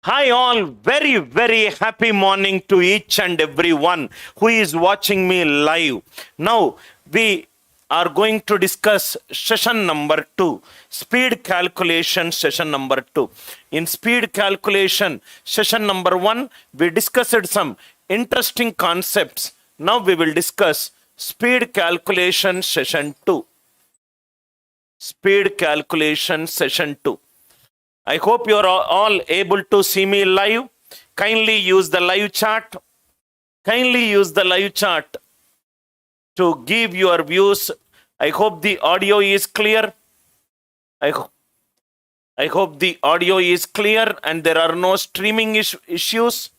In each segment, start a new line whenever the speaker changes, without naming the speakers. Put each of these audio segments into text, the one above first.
Hi all, very happy morning to each and every one who is watching me live. Now we are going to discuss session number 2, speed calculation session number 2. In speed calculation session number 1, we discussed some interesting concepts. Now we will discuss speed calculation session 2. Speed calculation session 2. I hope you are all able to see me live. Kindly use the live chat. Kindly use the live chat to give your views. I hope the audio is clear. I hope the audio is clear and there are no streaming issues.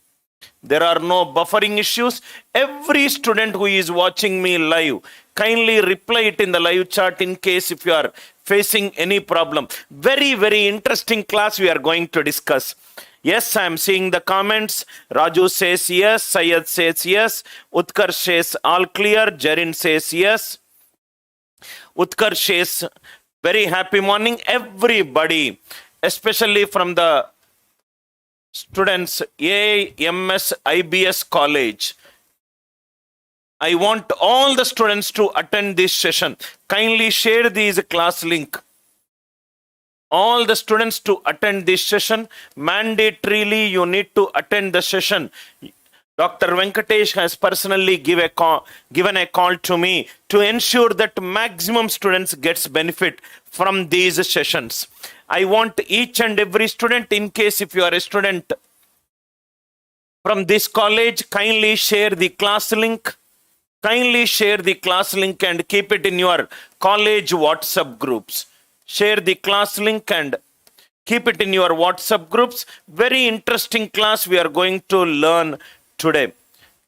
There are no buffering issues. Every student who is watching me live, kindly reply it in the live chat in case if you are facing any problem. Very interesting class we are going to discuss. Yes, I am seeing the comments. Raju says yes. Syed says yes. Utkar says all clear. Jarin says yes. Utkar says very happy morning. Everybody, especially from the students AMS IBS College. I want all the students to attend this session. Kindly share this class link. All the students to attend this session. Mandatorily, you need to attend the session. Dr. Venkatesh has personally given a call to me to ensure that maximum students gets benefit from these sessions. I want each and every student, in case if you are a student from this college, kindly share the class link. Kindly share the class link and keep it in your college WhatsApp groups. Share the class link and keep it in your WhatsApp groups. Very interesting class we are going to learn today.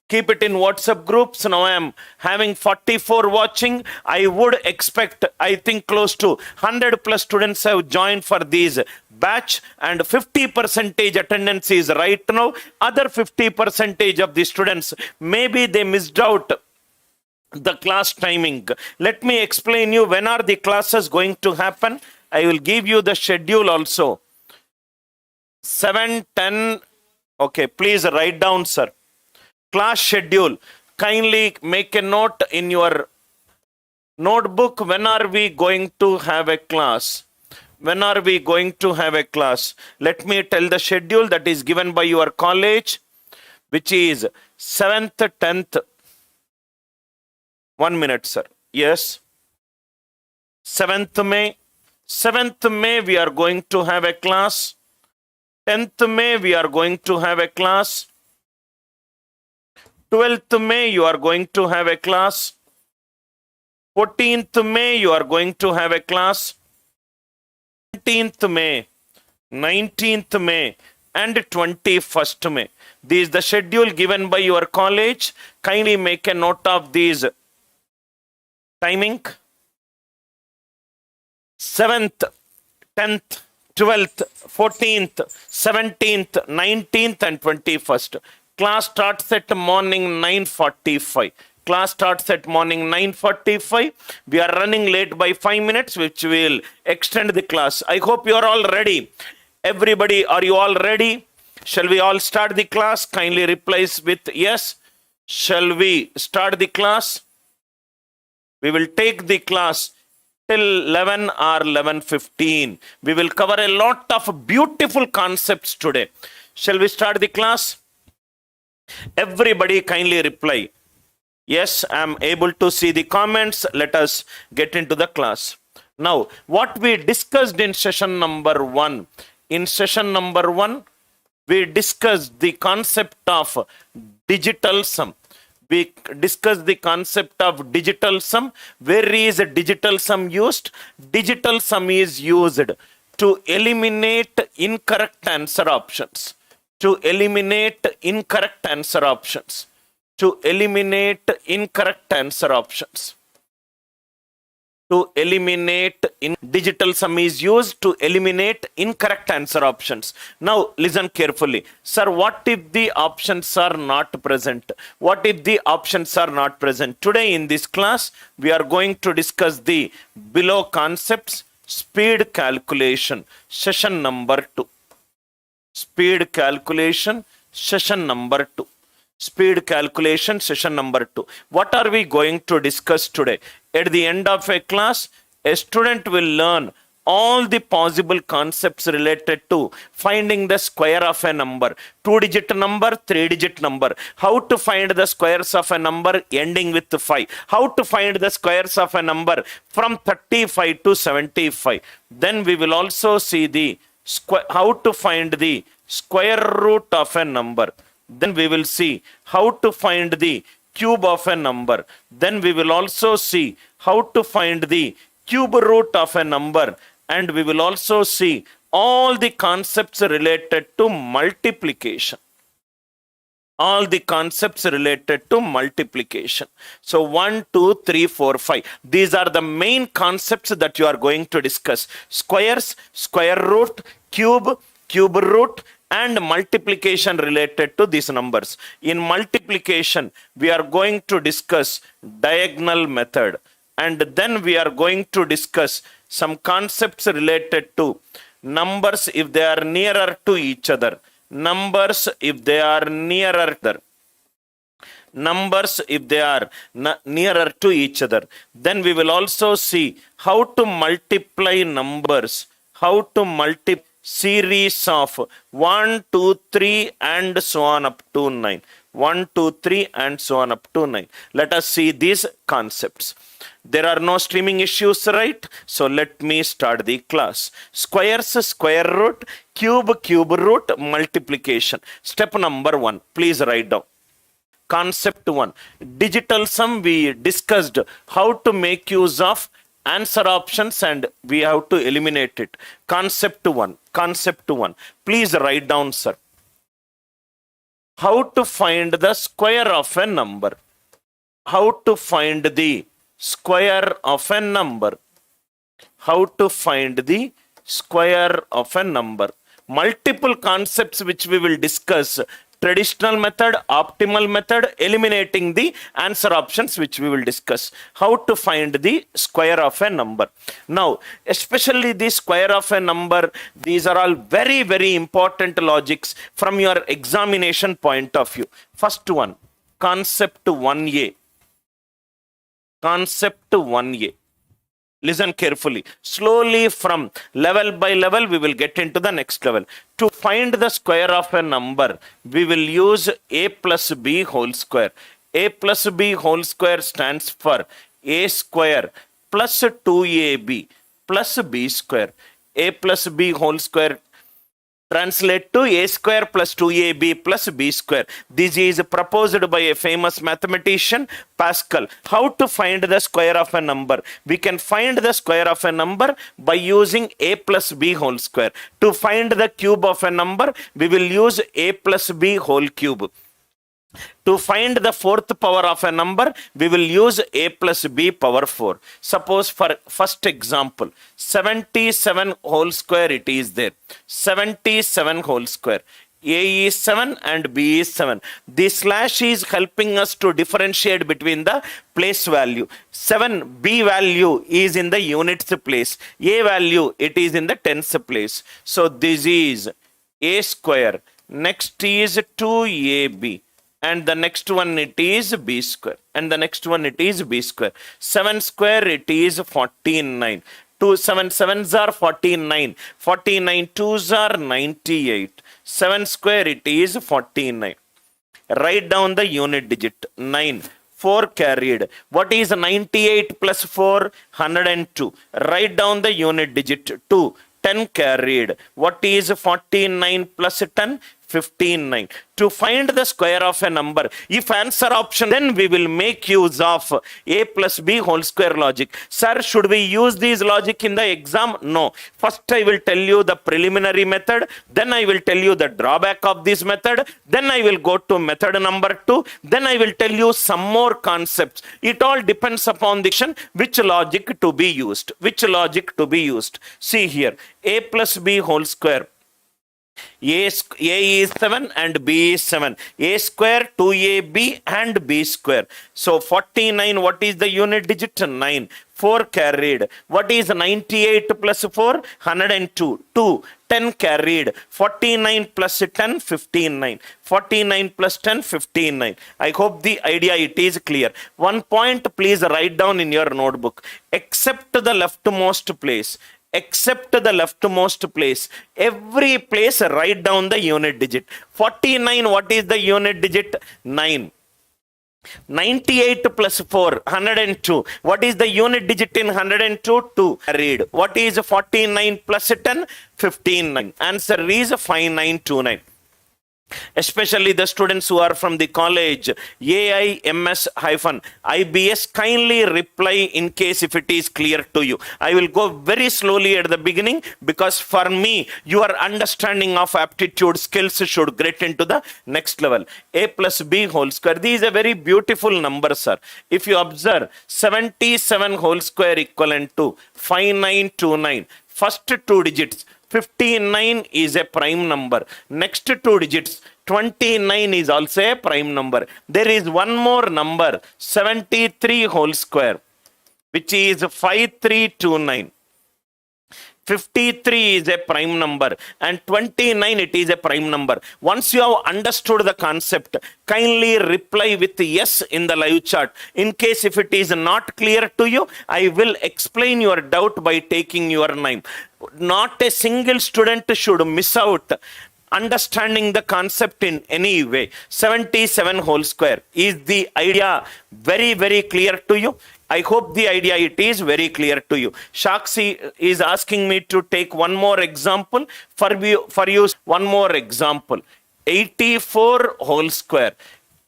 Keep it in WhatsApp groups. Now I am having 44 watching. I would expect, I think close to 100 plus students have joined for these batch and 50% attendance is right now. Other 50% of the students, maybe they missed out the class timing. Let me explain you when are the classes going to happen. I will give you the schedule also. 7:10. Okay, please write down, sir. Class schedule. Kindly make a note in your notebook. When are we going to have a class? When are we going to have a class? Let me tell the schedule that is given by your college, which is 7th, 10th. 1 minute, sir. Yes. 7th May. 7th May we are going to have a class. 10th May we are going to have a class. 12th May you are going to have a class. 14th May you are going to have a class. 17th May, 19th May and 21st May. This is the schedule given by your college. Kindly make a note of these timing. 7th, 10th, 12th, 14th, 17th, 19th and 21st. Class starts at morning 9:45. Class starts at morning 9:45. We are running late by 5 minutes, which will extend the class. I hope you are all ready. Everybody, are you all ready? Shall we all start the class? Kindly replies with yes. Shall we start the class? We will take the class till 11 or 11:15. We will cover a lot of beautiful concepts today. Shall we start the class? Everybody kindly reply. Yes, I am able to see the comments. Let us get into the class. Now, what we discussed in session number 1. In session number 1, we discussed the concept of digital sum. We discussed the concept of digital sum. Where is a digital sum used? Digital sum is used to eliminate incorrect answer options. To eliminate incorrect answer options. To eliminate incorrect answer options. To eliminate digital sum is used to eliminate incorrect answer options. Now listen carefully. Sir, what if the options are not present? What if the options are not present? Today in this class, we are going to discuss the below concepts, speed calculation, session number 2. Speed calculation, session number 2. Speed calculation, session number 2. What are we going to discuss today? At the end of a class, a student will learn all the possible concepts related to finding the square of a number, 2-digit number, 3-digit number, how to find the squares of a number ending with 5, how to find the squares of a number from 35 to 75. Then we will also see the how to find the square root of a number. Then we will see how to find the cube of a number. Then we will also see how to find the cube root of a number. And we will also see all the concepts related to multiplication. All the concepts related to multiplication. So 1, 2, 3, 4, 5. These are the main concepts that you are going to discuss. Squares, square root, cube, cube root, and multiplication related to these numbers. In multiplication, we are going to discuss diagonal method. And then we are going to discuss some concepts related to numbers if they are nearer to each other. Numbers if they are nearer numbers if they are nearer to each other. Then we will also see how to multiply numbers, how to multiply series of 1, 2, 3 and so on up to 9. 1, 2, 3 and so on up to 9. Let us see these concepts. There are no streaming issues, right? So let me start the class. Squares, square root, cube, cube root, multiplication. Step number 1. Please write down. Concept 1. Digital sum, we discussed how to make use of answer options and we have to eliminate it. Concept 1. Concept 1. Please write down, sir. How to find the square of a number. How to find the square of a number. How to find the square of a number. Multiple concepts which we will discuss. Traditional method, optimal method, eliminating the answer options which we will discuss. How to find the square of a number. Now, especially the square of a number, these are all very, very important logics from your examination point of view. First one, concept 1A. Concept 1A. Listen carefully. Slowly from level by level, we will get into the next level. To find the square of a number, we will use a plus b whole square. A plus b whole square stands for a square plus 2ab plus b square. A plus b whole square translate to a square plus 2ab plus b square. This is proposed by a famous mathematician, Pascal. How to find the square of a number? We can find the square of a number by using a plus b whole square. To find the cube of a number, we will use a plus b whole cube. To find the fourth power of a number, we will use a plus b power 4. Suppose for first example, 77 whole square it is there. 77 whole square. A is 7 and B is 7. The slash is helping us to differentiate between the place value. 7, B value is in the units place. A value, it is in the tens place. So this is A square. Next is 2AB. And the next one it is b square. And the next one it is b square. 7 square it is 49. 2 7 7s are 49. 49 2s are 98. 7 square it is 49. Write down the unit digit. 9. 4 carried. What is 98 plus 4? 102. Write down the unit digit. 2. 10 carried. What is 49 plus 10? 59. To find the square of a number, if answer option, then we will make use of a plus b whole square logic. Sir, should we use this logic in the exam? No. First I will tell you the preliminary method, then I will tell you the drawback of this method, then I will go to method number 2, then I will tell you some more concepts. It all depends upon the which logic to be used. Which logic to be used. See here, a plus b whole square. A is 7 and B is 7. A square, 2AB and B square. So 49, what is the unit digit? 9. 4 carried. What is 98 plus 4? 102. 2. 10 carried. 49 plus 10, 59. 49 plus 10, 59. I hope the idea it is clear. One point please write down in your notebook. Except the leftmost place. Except the leftmost place. Every place write down the unit digit. 49, what is the unit digit? 9. 98 plus 4, 102. What is the unit digit in 102? 2. Read. What is 49 plus 10? 15. Answer is 5929. Especially the students who are from the college, AIMS-IBS, kindly reply in case if it is clear to you. I will go very slowly at the beginning because for me, your understanding of aptitude skills should get into the next level. A plus B whole square. These are very beautiful numbers, sir. If you observe, 77 whole square equivalent to 5929. First two digits. 59 is a prime number. Next two digits, 29 is also a prime number. There is one more number, 73 whole square, which is 5329. 53 is a prime number and 29 it is a prime number. Once you have understood the concept, kindly reply with yes in the live chat. In case if it is not clear to you, I will explain your doubt by taking your name. Not a single student should miss out understanding the concept in any way. 77 whole square. Is the idea very, very clear to you? I hope the idea it is very clear to you. Shakshi is asking me to take one more example. For you, one more example. 84 whole square.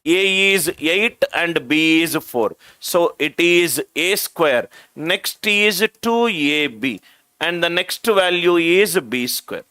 A is 8 and B is 4. So it is A square. Next is 2AB. And the next value is B square.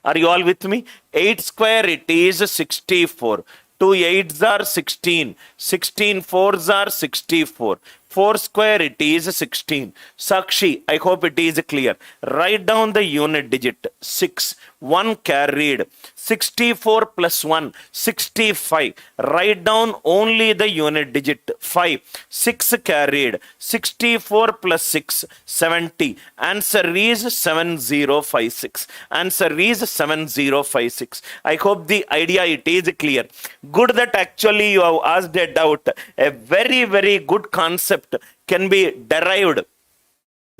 Are you all with me? 8 square it is 64. 2 8s are 16. 16 4s are 64. 4 square it is 16. Sakshi, I hope it is clear. Write down the unit digit. 6. 1 carried. 64 plus 1, 65. Write down only the unit digit. 5. 6 carried. 64 plus 6, 70. Answer is 7056. Answer is 7056. I hope the idea it is clear. Good that actually you have asked a doubt. A very, very good concept can be derived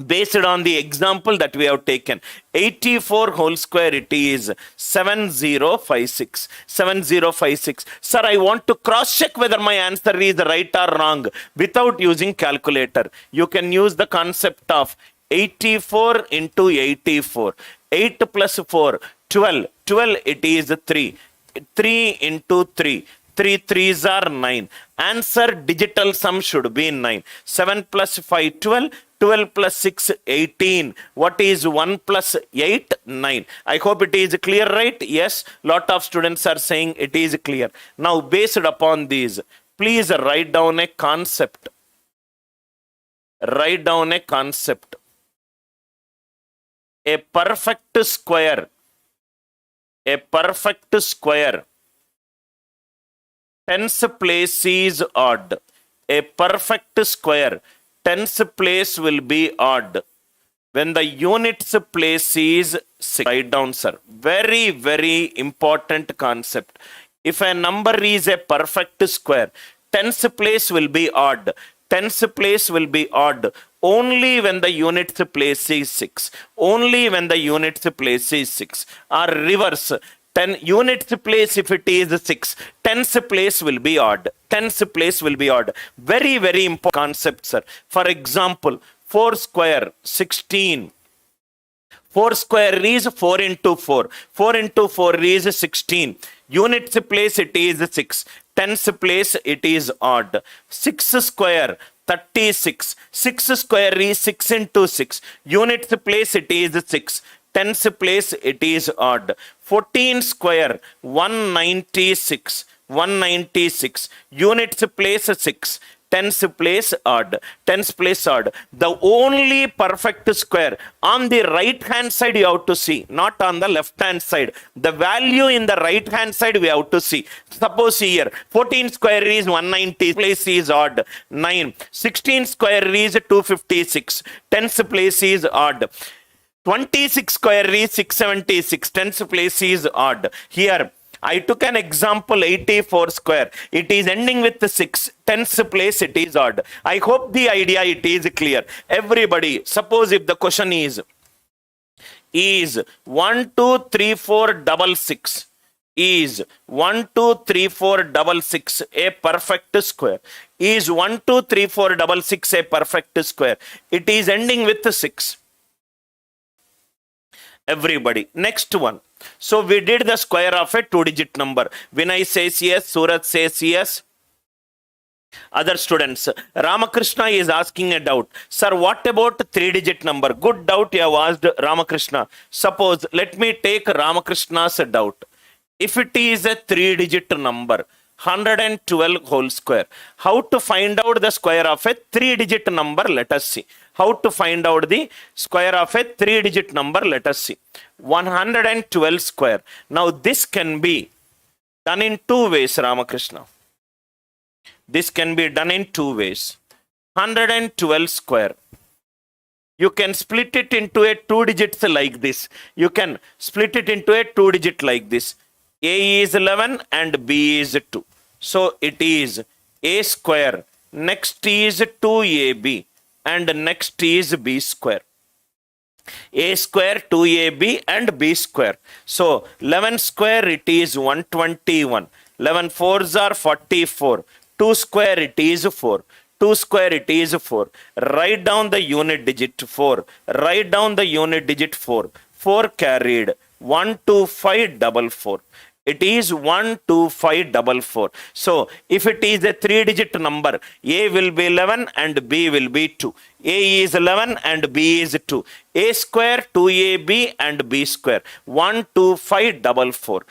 based on the example that we have taken. 84 whole square it is 7056. 7056. Sir, I want to cross check whether my answer is right or wrong without using calculator. You can use the concept of 84 into 84. 8 plus 4, 12. 12 it is 3. 3 into 3. 3 3s are 9. Answer digital sum should be 9. 7 plus 5, 12. 12 plus 6, 18. What is 1 plus 8? 9. I hope it is clear, right? Yes, lot of students are saying it is clear. Now, based upon these, please write down a concept. Write down a concept. A perfect square. A perfect square. Tens place is odd. A perfect square. Tens place will be odd when the units place is 6. Write down, sir. Very, very important concept. If a number is a perfect square, tens place will be odd. Tens place will be odd only when the units place is 6. Only when the units place is 6. Or reverse. 10 units place if it is 6. Tens place will be odd. Tens place will be odd. Very, very important concept, sir. For example, 4 square, 16. 4 square is 4 into 4. 4 into 4 is 16. Units place it is 6. Tens place it is odd. 6 square, 36. 6 square is 6 into 6. Units place it is 6. Tens place it is odd. 14 square, 196. 196. Units place 6. Tens place odd. Tens place odd. The only perfect square on the right hand side you have to see, not on the left hand side. The value in the right hand side we have to see. Suppose here 14 square is 190, place is odd 9. 16 square is 256. Tens place is odd. 26 square is 676. Tens place is odd. Here I took an example 84 square. It is ending with 6. Tens place it is odd. I hope the idea it is clear. Everybody, suppose if the question is 1 2 3 4 double 6 is 1 2 3 4 double 6 a perfect square? Is 1 2 3 4 double 6 a perfect square? It is ending with 6. Everybody, next one. So we did the square of a 2-digit number. Vinay says yes, Surat says yes. Other students, Ramakrishna is asking a doubt. Sir, what about 3-digit number? Good doubt you have asked, Ramakrishna. Suppose, let me take Ramakrishna's doubt. If it is a 3-digit number, 112 whole square, how to find out the square of a 3-digit number? Let us see. How to find out the square of a 3-digit number? Let us see. 112 square. Now this can be done in 2 ways, Ramakrishna. This can be done in 2 ways. 112 square. You can split it into a 2 digits like this. You can split it into a 2 digit like this. A is 11 and B is 2. So it is A square. Next is 2AB. And next is B square. A square, 2AB and B square. So 11 square it is 121. 11 fours are 44. 2 square it is 4. 2 square it is 4. Write down the unit digit 4. Write down the unit digit 4. 4 carried. 12544. It is 12544. So if it is a 3-digit number, A will be 11 and B will be 2. A is 11 and B is 2. A square, 2AB and B square. 12544.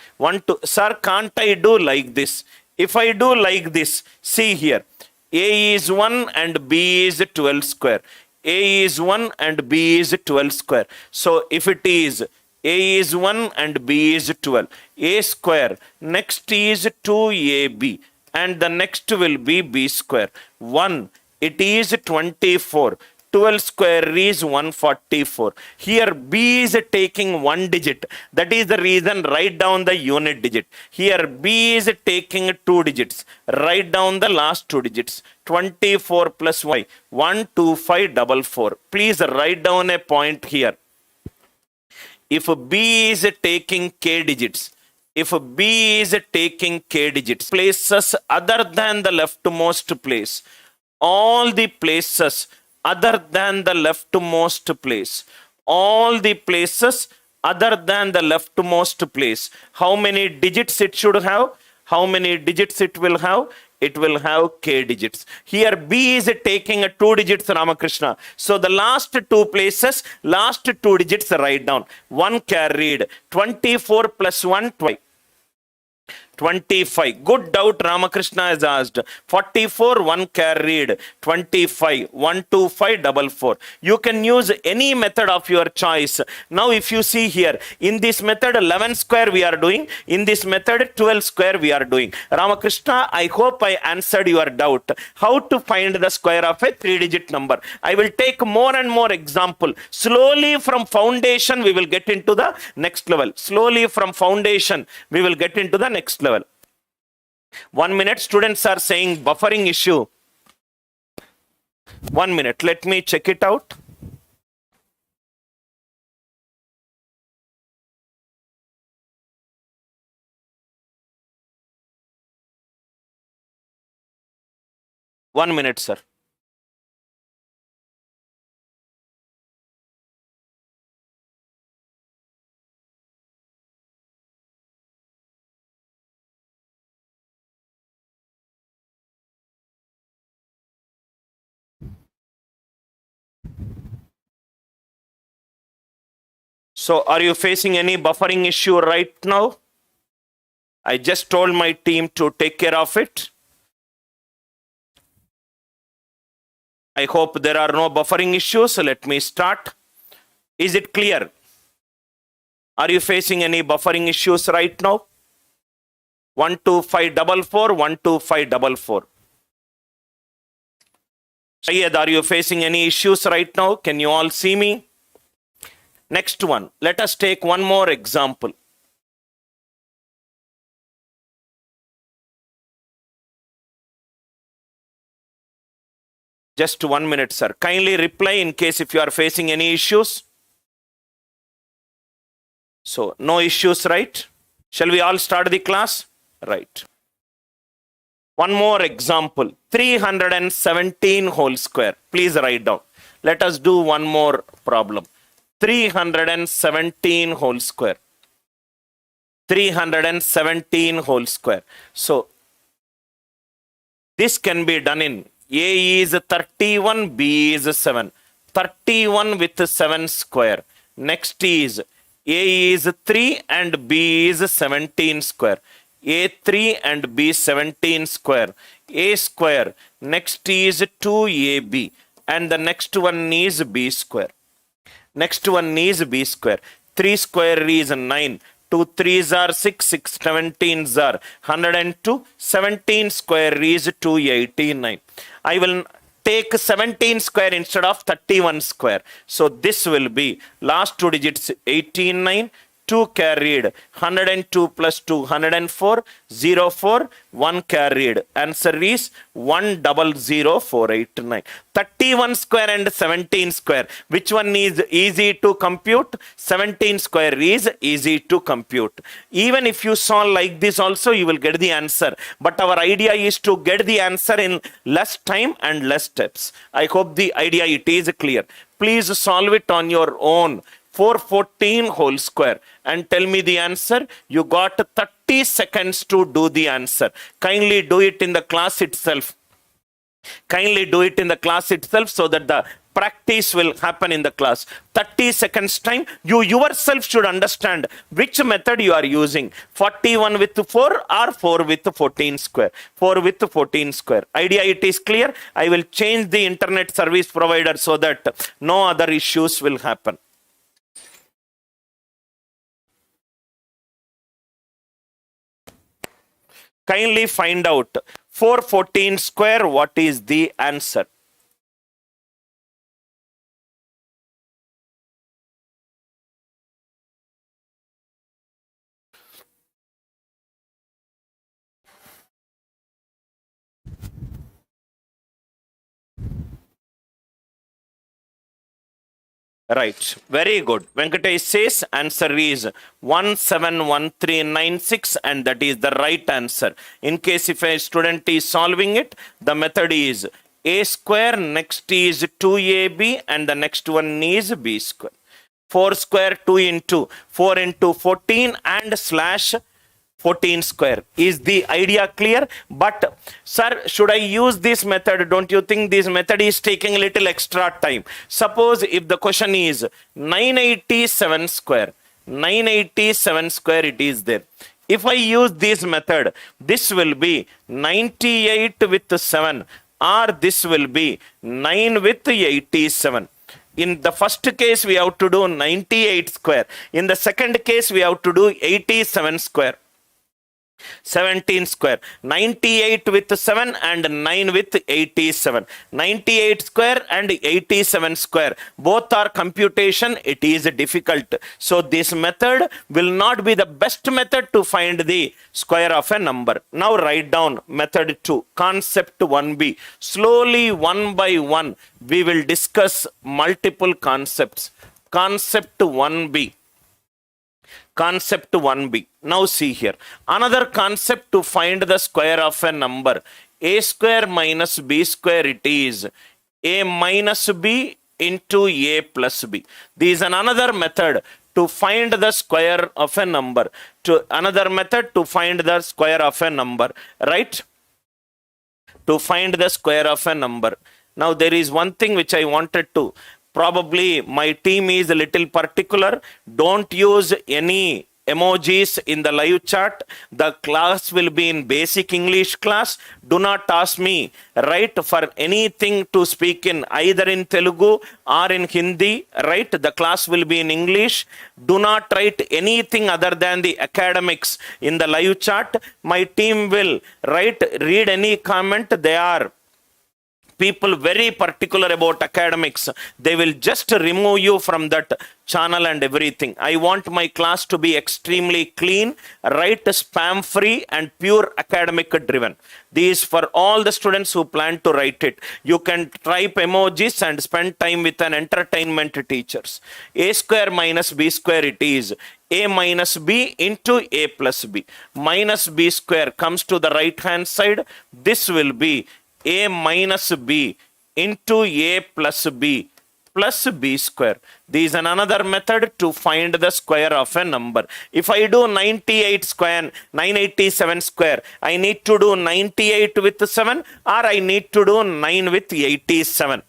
2. Sir, can't I do like this? If I do like this, see here. A is 1 and B is 12 square. A is 1 and B is 12 square. So if it is A is 1 and B is 12. A square. Next is 2AB. And the next will be B square. 1. It is 24. 12 square is 144. Here B is taking 1 digit. That is the reason write down the unit digit. Here B is taking 2 digits. Write down the last 2 digits. 24 plus Y. 12544. Please write down a point here. If B is taking K digits, if B is taking K digits, places other than the leftmost place, all the places other than the leftmost place, all the places other than the leftmost place, how many digits it should have? How many digits it will have? It will have K digits. Here B is taking a 2 digits, Ramakrishna. So the last 2 places, last 2 digits write down. 1 carried. 24 plus 1, 12. 25. Good doubt Ramakrishna has asked. 44, 1 carried. 25. 12544. You can use any method of your choice. Now if you see here, in this method 11 square we are doing. In this method 12 square we are doing. Ramakrishna, I hope I answered your doubt. How to find the square of a 3-digit number? I will take more and more example. Slowly from foundation we will get into the next level. Slowly from foundation we will get into the next level. 1 minute, students are saying buffering issue. 1 minute, let me check it out. One minute, sir. So are you facing any buffering issue right now? I just told my team to take care of it. I hope there are no buffering issues. Let me start. Is it clear? Are you facing any buffering issues right now? 12544, 12544. Syed, are you facing any issues right now? Can you all see me? Next one. Let us take one more example. Just 1 minute, sir. Kindly reply in case if you are facing any issues. So, no issues, right? Shall we all start the class? Right. One more example. 317 whole square. Please write down. Let us do one more problem. 317 whole square. 317 whole square. So, this can be done in A is 31, B is 7. 31 with 7 square. Next is A is 3 and B is 17 square. A3 and B 17 square. A square. Next is 2AB. And the next one is B square. Next one is B square. 3 square is 9. 2 3s are 6, 6 17s are 102. 17 square is 289. I will take 17 square instead of 31 square. So this will be last two digits 89. 2 carried, 102 plus 2, 104, 04, 1 carried. Answer is 100,489. 31 square and 17 square. Which one is easy to compute? 17 square is easy to compute. Even if you solve like this also, you will get the answer. But our idea is to get the answer in less time and less steps. I hope the idea it is clear. Please solve it on your own. 414 whole square and tell me the answer. You got 30 seconds to do the answer. Kindly do it in the class itself. Kindly do it in the class itself so that the practice will happen in the class. 30 seconds time. You yourself should understand which method you are using. 41 with 4 or 4 with 14 square. 4 with 14 square. Idea it is clear. I will change the internet service provider so that no other issues will happen. Kindly find out 414 square, what is the answer? Right, very good. Venkatesh says answer is 171396 and that is the right answer. In case if a student is solving it, the method is A square, next is 2AB and the next one is B square. 4 square 2 into 4 into 14 and slash 14 square. Is the idea clear? But sir, should I use this method? Don't you think this method is taking a little extra time? Suppose if the question is 987 square, 987 square it is there. If I use this method, this will be 98 with 7 or this will be 9 with 87. In the first case, we have to do 98 square. In the second case, we have to do 87 square. 17 square. 98 with 7 and 9 with 87. 98 square and 87 square. Both are computation. It is difficult. So this method will not be the best method to find the square of a number. Now write down method 2. Concept 1b. Slowly one by one we will discuss multiple concepts. Concept 1b. Concept 1b. Now see here. Another concept to find the square of a number. A square minus b square it is a minus b into a plus b. This is another method to find the square of a number. Another method to find the square of a number. Right? To find the square of a number. Now there is one thing which I wanted to. Probably my team is a little particular. Don't use any emojis in the live chat. The class will be in basic English class. Do not ask me, right, for anything to speak in either in Telugu or in Hindi, right? The class will be in English. Do not write anything other than the academics in the live chat. My team will, right, read any comment. They are people very particular about academics. They will just remove you from that channel and everything. I want my class to be extremely clean, right, spam free and pure academic driven. These for all the students who plan to write it. You can type emojis and spend time with an entertainment teachers. A square minus b square it is. A minus b into a plus b. Minus b square comes to the right hand side. This will be a minus b into a plus b square. This is another method to find the square of a number. If I do 98 square, 987 square, I need to do 98 with 7 or I need to do 9 with 87.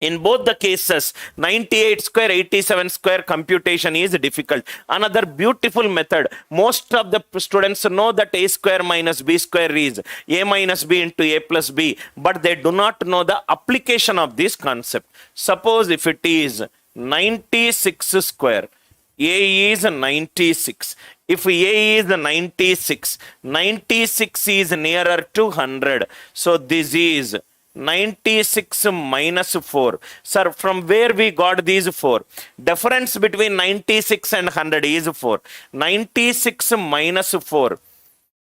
In both the cases, 98 square, 87 square computation is difficult. Another beautiful method. Most of the students know that a square minus b square is a minus b into a plus b, but they do not know the application of this concept. Suppose if it is 96 square, a is 96. If a is 96, 96 is nearer to 100. So this is 96 minus 4. Sir, from where we got these 4? Difference between 96 and 100 is 4. 96 minus 4.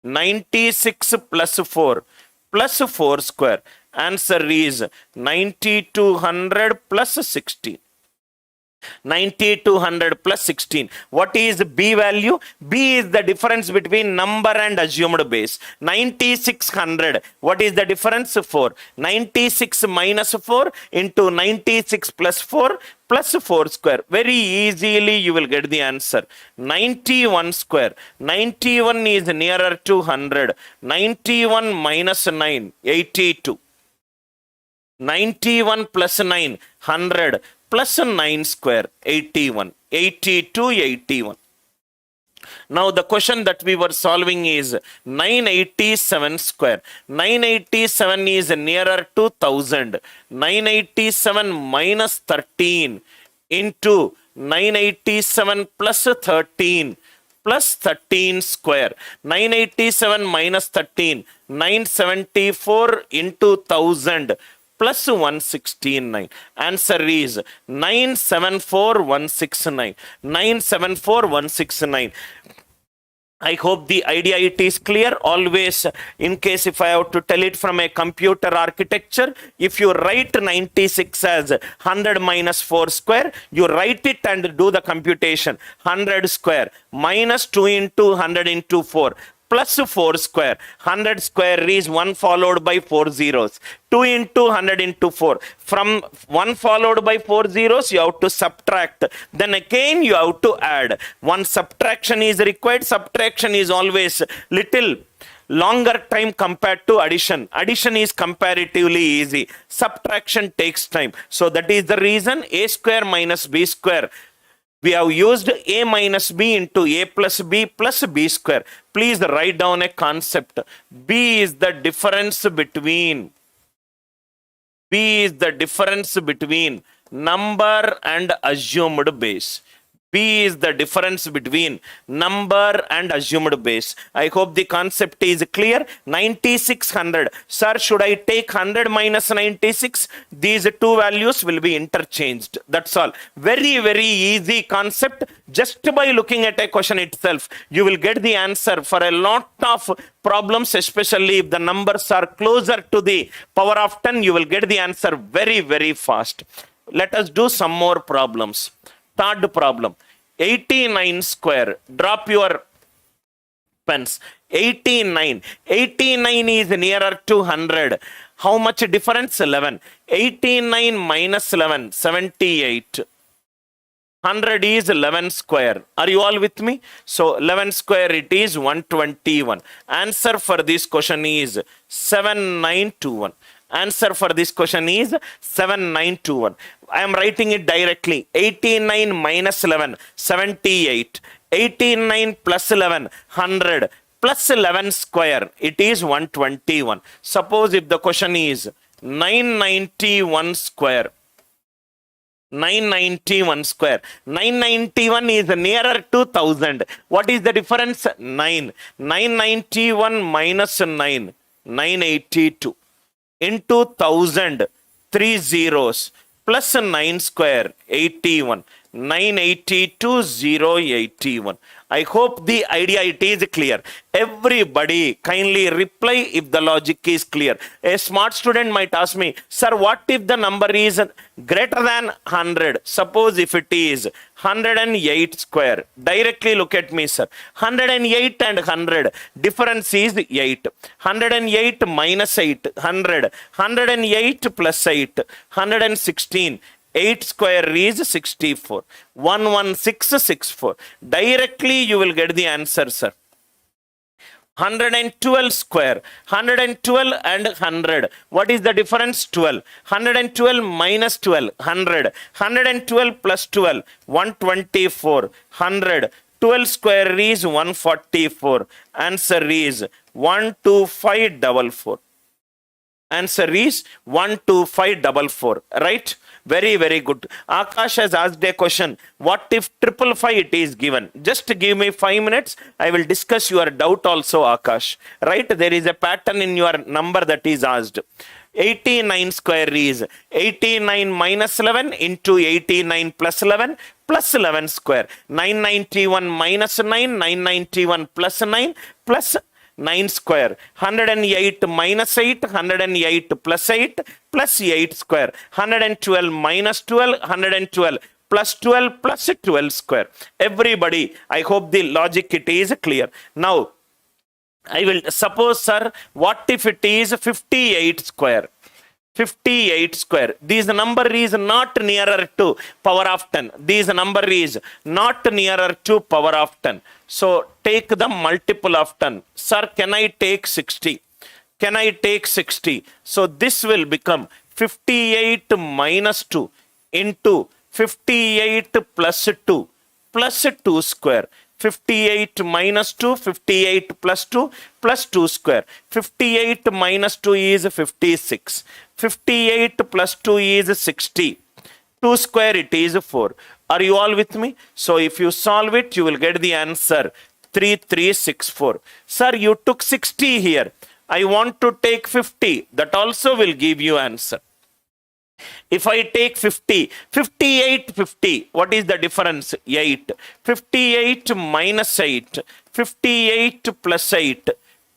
96 plus 4 plus 4 square. Answer is 90 to 100 plus 16. 90 to 100 plus 16. What is B value? B is the difference between number and assumed base. 9600. What is the difference? 4. 96 minus 4 into 96 plus 4 plus 4 square. Very easily you will get the answer. 91 square. 91 is nearer to 100. 91 minus 9, 82. 91 plus 9, 100. Plus 9 square, 81. 82, 81. Now the question that we were solving is 987 square. 987 is nearer to 1000. 987 minus 13 into 987 plus 13 plus 13 square. 987 minus 13. 974 into 1000. Plus 169. Answer is 974169. 974169. I hope the idea it is clear. Always, in case if I have to tell it from a computer architecture, if you write 96 as 100 minus 4 square, you write it and do the computation. 100 square minus 2 into 100 into 4. Plus 4 square. 100 square is 1 followed by 4 zeros. 2 into 100 into 4. From 1 followed by 4 zeros, you have to subtract. Then again, you have to add. One subtraction is required. Subtraction is always little longer time compared to addition. Addition is comparatively easy. Subtraction takes time. So that is the reason a square minus b square. We have used a minus b into a plus b square. Please write down a concept. B is the difference between number and assumed base. B is the difference between number and assumed base. I hope the concept is clear. 9600. Sir, should I take 100 minus 96? These two values will be interchanged. That's all. Very, very easy concept. Just by looking at a question itself, you will get the answer for a lot of problems, especially if the numbers are closer to the power of 10, you will get the answer very, very fast. Let us do some more problems. Third problem, 89 square. Drop your pens. 89. 89 is nearer to 100. How much difference? 11. 89 minus 11, 78. 100 is 11 square. Are you all with me? So 11 square it is 121. Answer for this question is 7921. Answer for this question is 7921. I am writing it directly. 89 minus 11, 78. 89 plus 11, 100. Plus 11 square, it is 121. Suppose if the question is 991 square. 991 square. 991 is nearer to 1000. What is the difference? 9. 991 minus 9. 982. Into 1000. 3 zeros. Plus 9 square. 81. 982 081. I hope the idea it is clear. Everybody kindly reply if the logic is clear. A smart student might ask me, sir, what if the number is greater than 100? Suppose if it is 108 square. Directly look at me, sir. 108 and 100. Difference is 8. 108 minus 8. 100. 108 plus 8. 116. 8 square is 64. 11664. Directly you will get the answer, sir. 112 square. 112 and 100. What is the difference? 12. 112 minus 12. 100. 112 plus 12. 124. 100. 12 square is 144. Answer is 12544. Answer is 12544. Right? Very, very good. Akash has asked a question. What if 555 it is given? Just give me 5 minutes. I will discuss your doubt also, Akash. Right? There is a pattern in your number that is asked. 89 square is 89 minus 11 into 89 plus 11 plus 11 square. 991 minus 9, 991 plus 9 plus 9 square. 108 minus 8, 108 plus 8 plus 8 square. 112 minus 12, 112 plus 12 plus 12 square. Everybody, I hope the logic it is clear. Now, I will suppose, sir, what if it is 58 square? 58 square. This number is not nearer to power of 10. This number is not nearer to power of 10. So take the multiple of 10. Sir, can I take 60? Can I take 60? So this will become 58 minus 2 into 58 plus 2 plus 2 square. 58 minus 2, 58 plus 2 plus 2 square. 58 minus 2 is 56. 58 plus 2 is 60. 2 square it is 4. Are you all with me? So if you solve it, you will get the answer 3364. Sir, you took 60 here. I want to take 50. That also will give you answer. If I take 50, 58, 50, what is the difference? 8. 58 minus 8, 58 plus 8,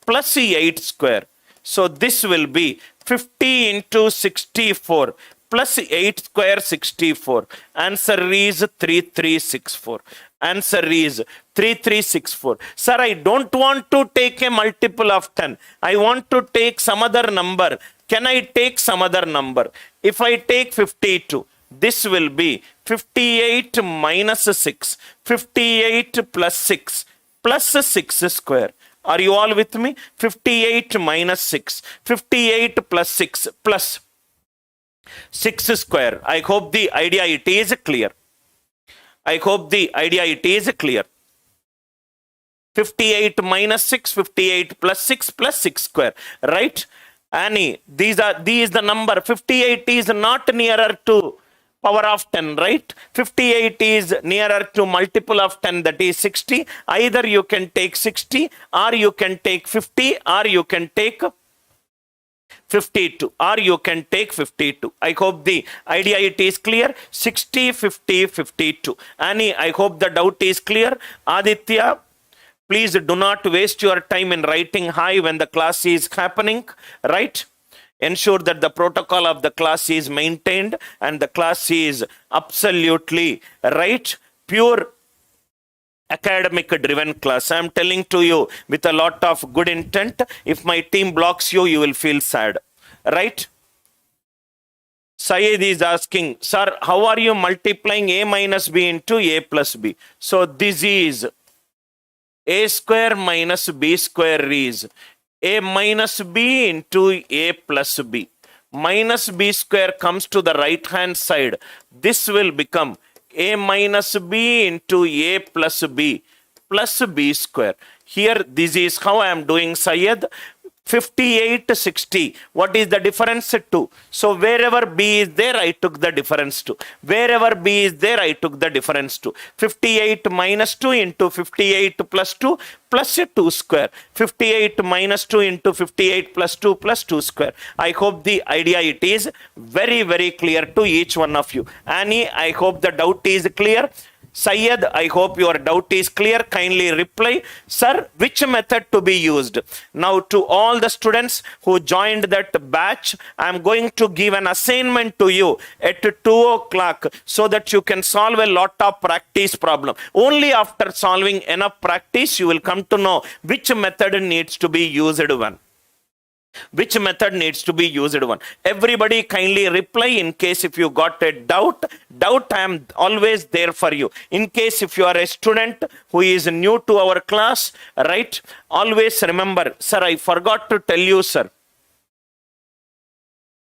plus 8 square. So this will be 50 into 64, plus 8 square 64. Answer is 3364. Answer is 3364. Sir, I don't want to take a multiple of 10. I want to take some other number. Can I take some other number? If I take 52, this will be 58 minus 6, 58 plus 6, plus 6 square. Are you all with me? 58 minus 6, 58 plus 6, plus 6 square. I hope the idea it is clear. I hope the idea it is clear. 58 minus 6, 58 plus 6 plus 6 square. Right? Annie, these the number. 58 is not nearer to power of 10, right? 58 is nearer to multiple of 10, that is 60. Either you can take 60, or you can take 50, or you can take 52, or you can take 52. I hope the idea it is clear. 60, 50, 52. Annie, I hope the doubt is clear. Aditya, please do not waste your time in writing hi when the class is happening, right? Ensure that the protocol of the class is maintained and the class is absolutely right, pure academic driven class. I am telling to you with a lot of good intent. If my team blocks you, you will feel sad, right? Syed is asking, sir, how are you multiplying a minus b into a plus b? So this is a square minus b square is a minus b into a plus b. minus b square comes to the right hand side. This will become a minus b into a plus b square. Here, this is how I am doing, Syed. 58, 60. What is the difference? 2. So wherever b is there, I took the difference 2. Wherever b is there, I took the difference 2. 58 minus 2 into 58 plus 2 plus a 2 square. 58 minus 2 into 58 plus 2 plus 2 square. I hope the idea it is very, very clear to each one of you. Annie, I hope the doubt is clear. Syed, I hope your doubt is clear. Kindly reply, sir, which method to be used? Now, to all the students who joined that batch, I am going to give an assignment to you at 2 o'clock so that you can solve a lot of practice problem. Only after solving enough practice, you will come to know which method needs to be used when. Which method needs to be used one. Everybody kindly reply in case if you got a doubt. I am always there for you. In case if you are a student who is new to our class, right? Always remember, sir, I forgot to tell you, sir.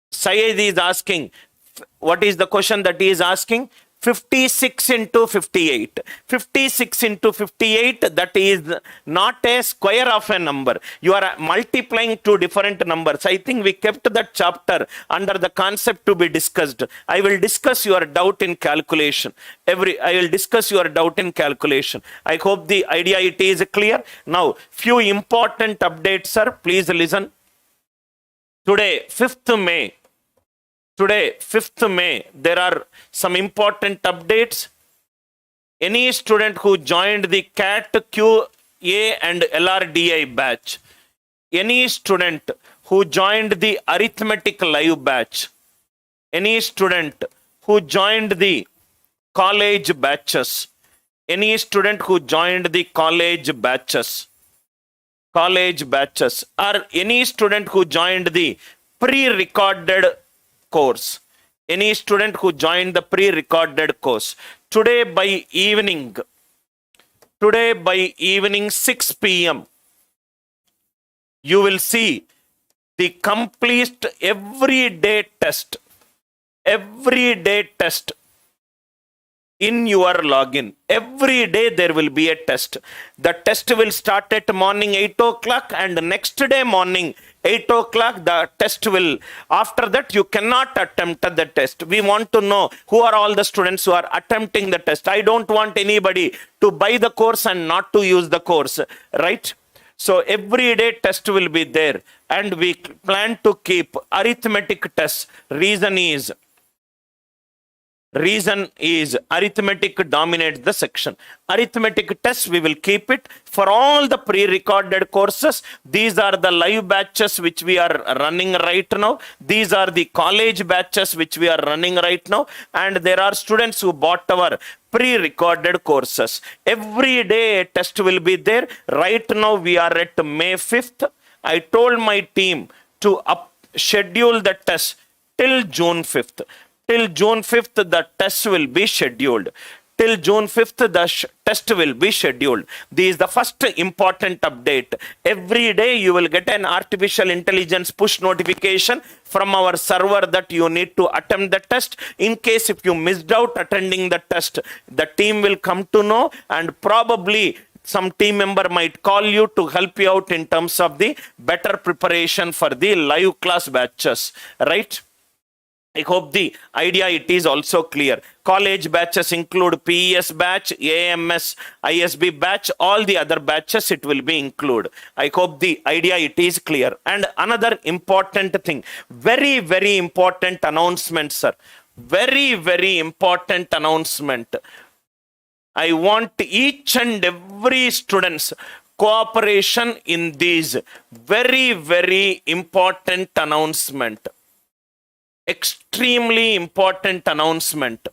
Syed is asking, what is the question that he is asking? 56 into 58. 56 into 58, that is not a square of a number. You are multiplying two different numbers. I think we kept that chapter under the concept to be discussed. I will discuss your doubt in calculation. I will discuss your doubt in calculation. I hope the idea it is clear. Now, few important updates, sir. Please listen. Today, 5th May. Today, 5th May, there are some important updates. Any student who joined the CAT, QA and LRDI batch, any student who joined the arithmetic live batch, any student who joined the college batches, any student who joined the college batches, or any student who joined the pre-recorded course, any student who joined the pre-recorded course, today by evening 6 p.m. you will see the complete everyday test in your login. Every day there will be a test. The test will start at morning 8 o'clock and next day morning 8 o'clock the test will. After that you cannot attempt the test. We want to know who are all the students who are attempting the test. I don't want anybody to buy the course and not to use the course, right? So everyday test will be there and we plan to keep arithmetic tests. Reason is arithmetic dominates the section. Arithmetic test, we will keep it for all the pre-recorded courses. These are the live batches which we are running right now. These are the college batches which we are running right now. And there are students who bought our pre-recorded courses. Every day a test will be there. Right now we are at May 5th. I told my team to schedule the test till June 5th. Till June 5th, the test will be scheduled. Till June 5th, the test will be scheduled. This is the first important update. Every day you will get an artificial intelligence push notification from our server that you need to attempt the test. In case if you missed out attending the test, the team will come to know and probably some team member might call you to help you out in terms of the better preparation for the live class batches, right? I hope the idea it is also clear. College batches include PES batch, AMS, ISB batch, all the other batches it will be included. I hope the idea it is clear. And another important thing, very, very important announcement, sir. Very, very important announcement. I want each and every student's cooperation in these very, very important announcement. Extremely important announcement.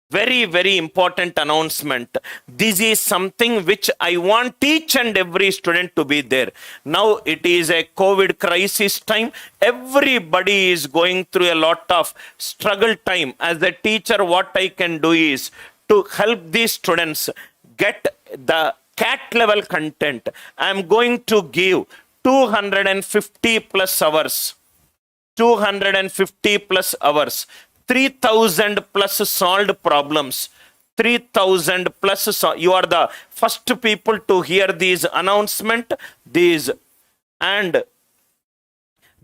Very, very important announcement. This is something which I want each and every student to be there. Now it is a COVID crisis time. Everybody is going through a lot of struggle time. As a teacher, what I can do is to help these students get the CAT level content. I am going to give 250 plus hours. 250 plus hours, 3000 plus solved problems, 3000 plus. You are the first people to hear these announcement. And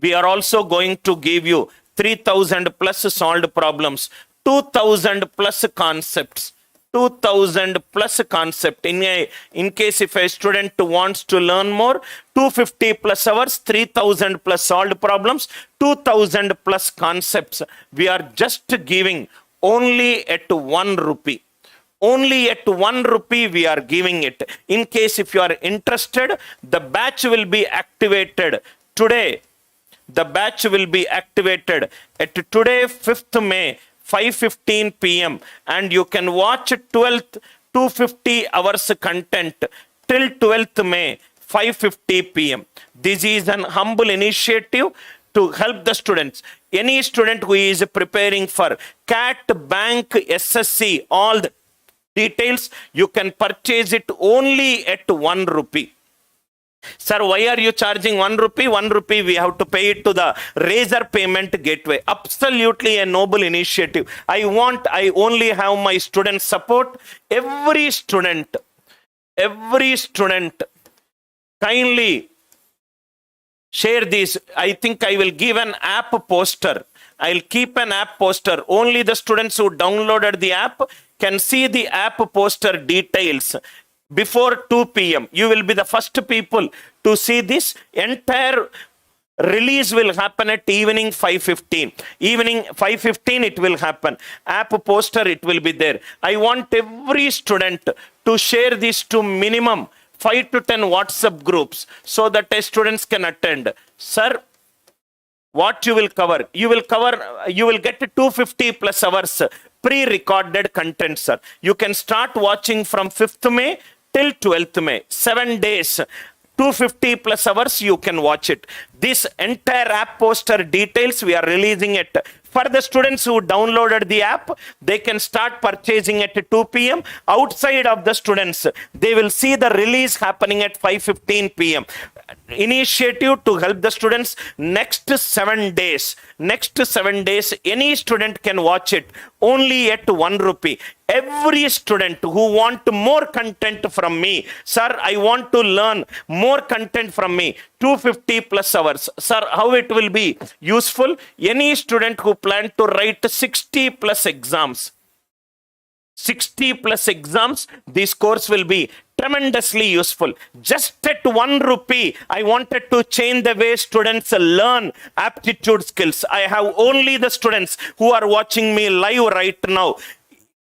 we are also going to give you 3000 plus solved problems, 2000 plus concepts. 2000 plus concept. In case if a student wants to learn more, 250 plus hours, 3000 plus solved problems, 2000 plus concepts. We are just giving only at 1 rupee. Only at 1 rupee we are giving it. In case if you are interested, the batch will be activated today. The batch will be activated at today, 5th May, 5:15 p.m. and you can watch 12th 250 hours content till 12th May, 5:50 p.m. This is an humble initiative to help the students. Any student who is preparing for CAT, Bank, SSC, all the details, you can purchase it only at 1 rupee. Sir, why are you charging 1 rupee? 1 rupee we have to pay it to the Razor payment gateway. Absolutely a noble initiative. I only have my student support. Every student, kindly share this. I think I will give an app poster. I'll keep an app poster. Only the students who downloaded the app can see the app poster details. Before 2 p.m. You will be the first people to see this. Entire release will happen at evening 5:15. Evening 5:15 it will happen. App poster it will be there. I want every student to share this to minimum 5 to 10 WhatsApp groups so that students can attend. Sir, what you will cover? You will get 250 plus hours pre-recorded content, sir. You can start watching from 5th May till 12th May, 7 days, 250 plus hours, you can watch it. This entire app poster details, we are releasing it. For the students who downloaded the app, they can start purchasing at 2 p.m. Outside of the students, they will see the release happening at 5:15 p.m. Initiative to help the students. Next 7 days, any student can watch it only at 1 rupee. Every student who want more content from me, sir, I want to learn more content from me, 250 plus hours. Sir, how it will be useful? Any student who plan to write 60 plus exams, this course will be tremendously useful. Just at 1 rupee, I wanted to change the way students learn aptitude skills. I have only the students who are watching me live right now.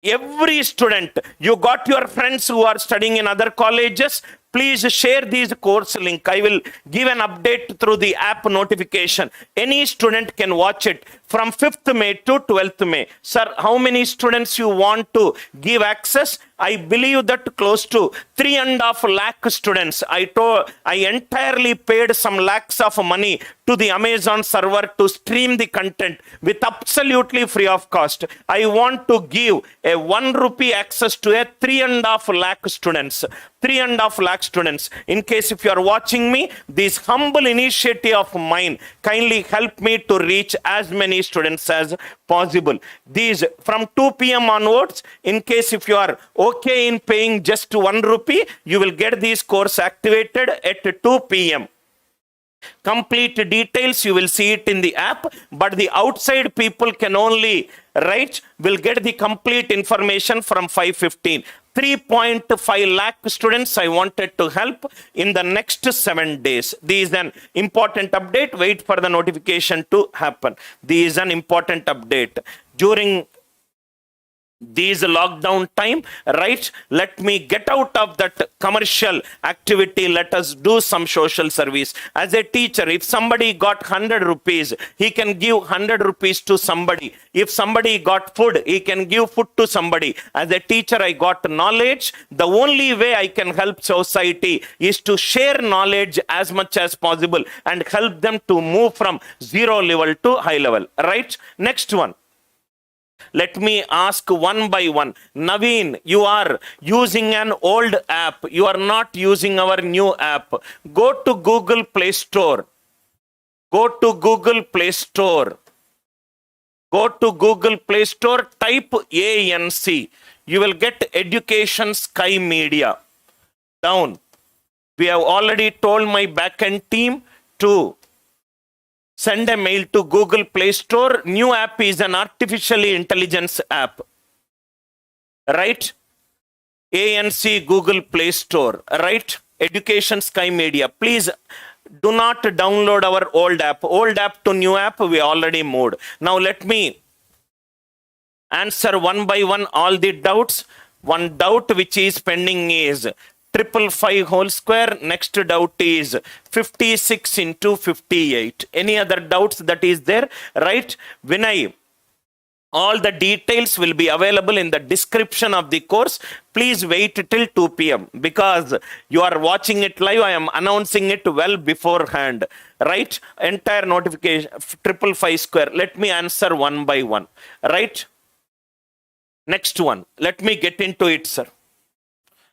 Every student, you got your friends who are studying in other colleges, please share these course link. I will give an update through the app notification. Any student can watch it from 5th May to 12th May. Sir, how many students you want to give access? I believe that close to 3.5 lakh students. I entirely paid some lakhs of money to the Amazon server to stream the content with absolutely free of cost. I want to give a 1 rupee access to a 3.5 lakh students. 3.5 lakh students. In case if you are watching me, this humble initiative of mine, kindly help me to reach as many students as possible. These from 2 p.m. onwards, in case if you are okay in paying just 1 rupee, you will get this course activated at 2 p.m. Complete details you will see it in the app, but the outside people can only will get the complete information from 5:15. 3.5 lakh students I wanted to help in the next 7 days. This is an important update. Wait for the notification to happen. This is an important update. During this lockdown time, let me get out of that commercial activity. Let us do some social service. As a teacher, if somebody got 100 rupees, he can give 100 rupees to somebody. If somebody got food, he can give food to somebody. As a teacher, I got knowledge. The only way I can help society is to share knowledge as much as possible and help them to move from 0 level to high level. Next one. Let me ask one by one. Naveen, you are using an old app. You are not using our new app. Go to Google Play Store. Go to Google Play Store. Go to Google Play Store, type ANC. You will get Education Sky Media. Down. We have already told my backend team to send a mail to Google Play Store. New app is an artificial intelligence app. Right? ANC Google Play Store. Right? Education Sky Media. Please do not download our old app. Old app to new app, we already moved. Now let me answer one by one all the doubts. One doubt which is pending is 555 whole square. Next doubt is 56 into 58. Any other doubts that is there? Right? Vinay, all the details will be available in the description of the course. Please wait till 2 p.m. because you are watching it live. I am announcing it well beforehand. Right? Entire notification, 555 square. Let me answer one by one. Right? Next one. Let me get into it, sir.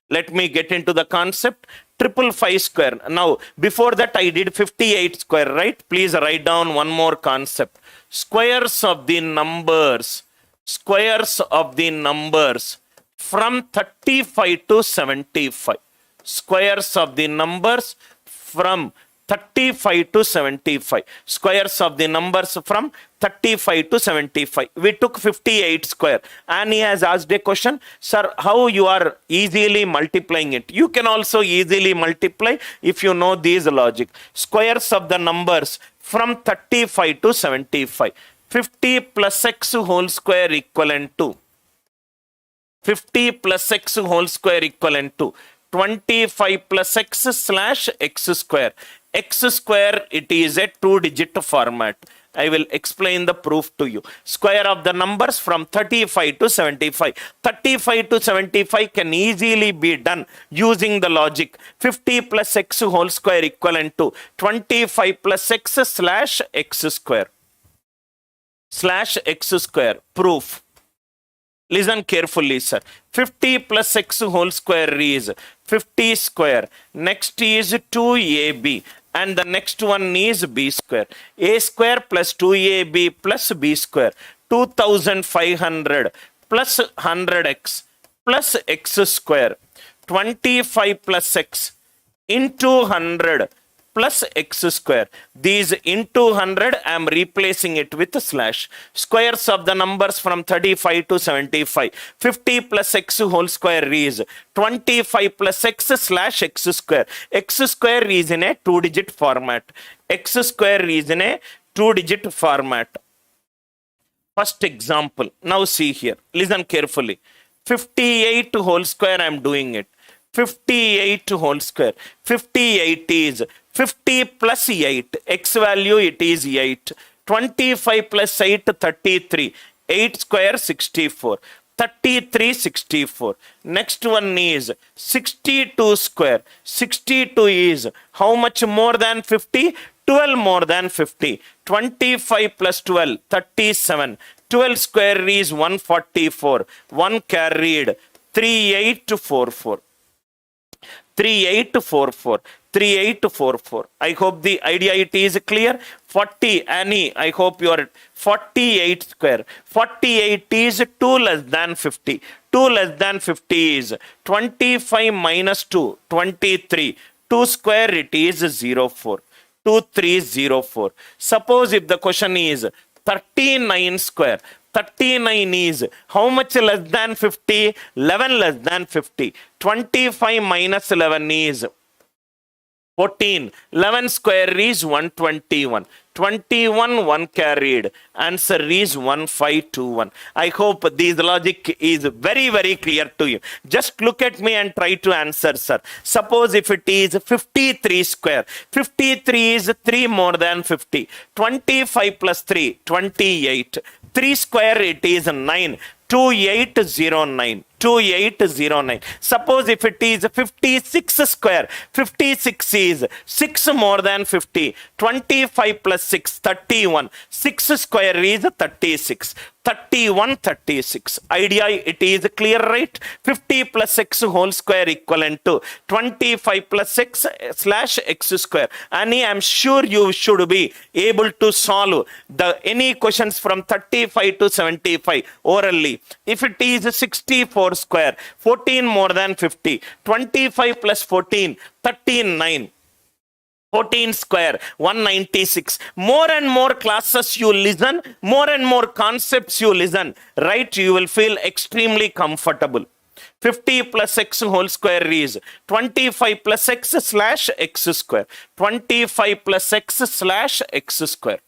Let me get into the concept. 555 square. Now, before that, I did 58 square, right? Please write down one more concept. Squares of the numbers. Squares of the numbers from 35 to 75. Squares of the numbers from 35 to 75. Squares of the numbers from 35 to 75. We took 58 square. Annie has asked a question. Sir, how you are easily multiplying it? You can also easily multiply if you know these logic. Squares of the numbers from 35 to 75. 50 plus x whole square equivalent to 50 plus x whole square equivalent to 25 plus x slash x square. X square, it is a 2-digit format. I will explain the proof to you. Square of the numbers from 35 to 75. 35 to 75 can easily be done using the logic. 50 plus x whole square equivalent to 25 plus x slash x square. Slash x square. Proof. Listen carefully, sir. 50 plus x whole square is 50 square. Next is 2ab. And the next one is b square. A square plus 2ab plus b square. 2500 plus 100x plus x square. 25 plus x into 100 plus x square. These into 100, I am replacing it with a slash. Squares of the numbers from 35 to 75. 50 plus x whole square is 25 plus x slash x square. X square is in a 2-digit format. X square is in a 2-digit format. First example. Now see here. Listen carefully. 58 whole square, I am doing it. 58 whole square. 58 is 50 plus 8. X value, it is 8. 25 plus 8, 33. 8 square, 64. 33, 64. Next one is 62 square. 62 is how much more than 50? 12 more than 50. 25 plus 12, 37. 12 square is 144. 1 carried. 3844. 3844. 3844. I hope the idea it is clear. 40, Annie, I hope you are 48 square. 48 is 2 less than 50. 2 less than 50 is 25 minus 2, 23. 2 square, it is 04. 2304. Suppose if the question is 39 square. 39 is how much less than 50? 11 less than 50. 25 minus 11 is 14. 11 square is 121. 21, 1 carried. Answer is 1521. I hope this logic is very, very clear to you. Just look at me and try to answer, sir. Suppose if it is 53 square. 53 is 3 more than 50. 25 plus 3, 28. 3 square, it is 9. 2809. 2809. Suppose if it is 56 square, 56 is 6 more than 50. 25 plus 6, 31. 6 square is 36. 31, 36. Idea, it is clear, right? 50 plus x whole square equivalent to 25 plus x slash x square. And I am sure you should be able to solve any questions from 35 to 75 orally. If it is 64 square, 14 more than 50. 25 plus 14, 39. 14 square, 196. More and more classes you listen, more and more concepts you listen, right? You will feel extremely comfortable. 50 plus x whole square is 25 plus x slash x square. 25 plus x slash x square.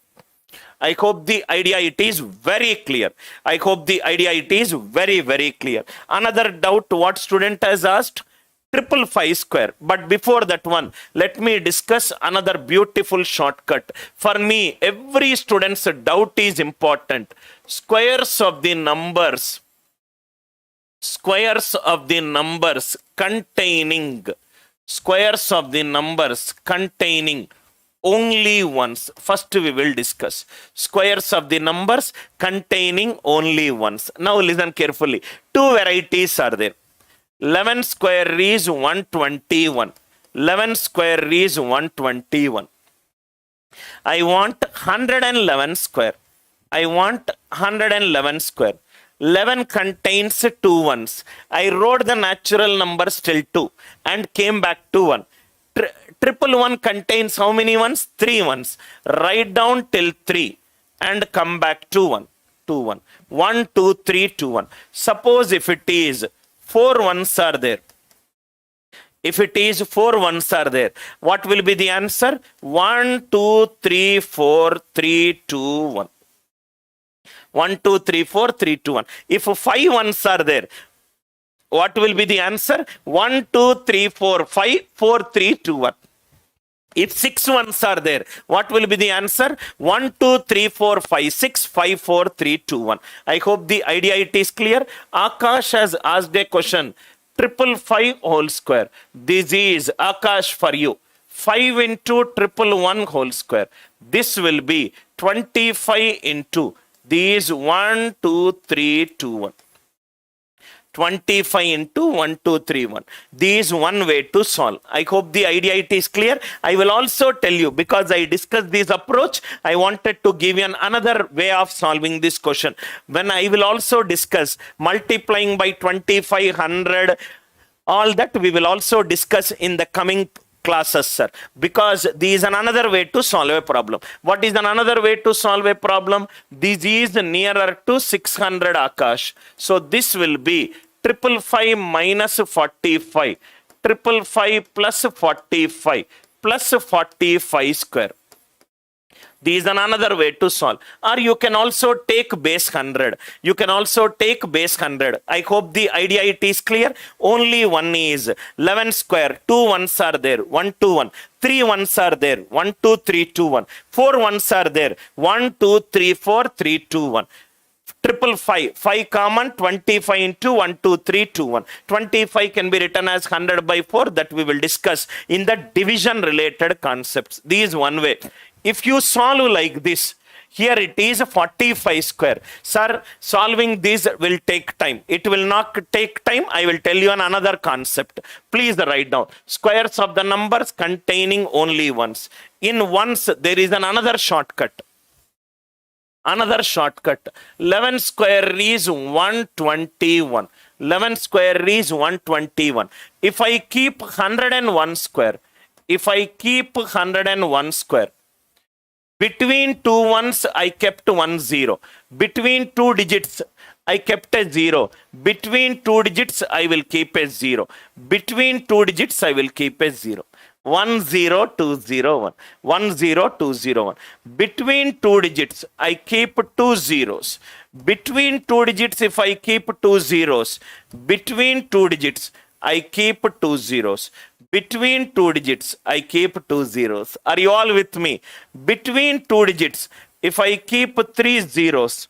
I hope the idea it is very clear. I hope the idea it is very, very clear. Another doubt what student has asked? 555 square. But before that one, let me discuss another beautiful shortcut. For me, every student's doubt is important. Squares of the numbers containing only ones. First we will discuss squares of the numbers containing only ones. Now listen carefully. Two varieties are there. 11 square is 121. 11 square is 121. I want 111 square. 11 contains 2 ones. I wrote the natural numbers till 2 and came back to 1. Triple 1 contains how many ones? 3 ones. Write down till 3 and come back to 1. 2, 1. 1, 2, 3, 2, 1. Suppose if it is 4 ones are there. If it is 4 ones are there, what will be the answer? 1, 2, 3, 4, 3, 2, 1. 1, 2, 3, 4, 3, 2, 1. If 5 ones are there, what will be the answer? 1, 2, 3, 4, 5, 4, 3, 2, 1. If 6 ones are there, what will be the answer? 1, 2, 3, 4, 5, 6, 5, 4, 3, 2, 1. I hope the idea it is clear. Akash has asked a question. 555 whole square. This is Akash for you. 5 into 111 whole square. This will be 25 into these 1, 2, 3, 2, 1. 25 into 1, 2, 3, 1. This is one way to solve. I hope the idea it is clear. I will also tell you, because I discussed this approach, I wanted to give you another way of solving this question. When I will also discuss multiplying by 2500, all that we will also discuss in the coming classes, sir, because this is another way to solve a problem. What is another way to solve a problem? This is nearer to 600, Akash. So this will be 555 minus 45. 555 plus 45 plus 45 square. This is another way to solve. Or you can also take base 100. You can also take base 100. I hope the idea it is clear. Only one is 11 square. 2 ones are there. 1, 2, 1. 3 ones are there. 1, 2, 3, 2, 1. 4 ones are there. 1, 2, 3, 4, 3, 2, 1. 555. 5 common. 25 into 1, 2, 3, 2, 1. 25 can be written as 100 by 4. That we will discuss in the division related concepts. This is one way. If you solve like this, here it is 45 square. Sir, solving this will take time. It will not take time. I will tell you another concept. Please write down. Squares of the numbers containing only ones. In ones, there is another shortcut. Another shortcut. 11 square is 121. 11 square is 121. If I keep 101 square, between 2 ones, I kept 1 0. Between 2 digits, I kept a 0. Between 2 digits, I will keep a 0. Between 2 digits, I will keep a 0. 1 0 2 0 1. 1 0 2 0 1. Between 2 digits, I keep 2 zeros. Between 2 digits, if I keep 2 zeros, between 2 digits, I keep 2 zeros. Between 2 digits, I keep 2 zeros. Are you all with me? Between 2 digits, if I keep 3 zeros,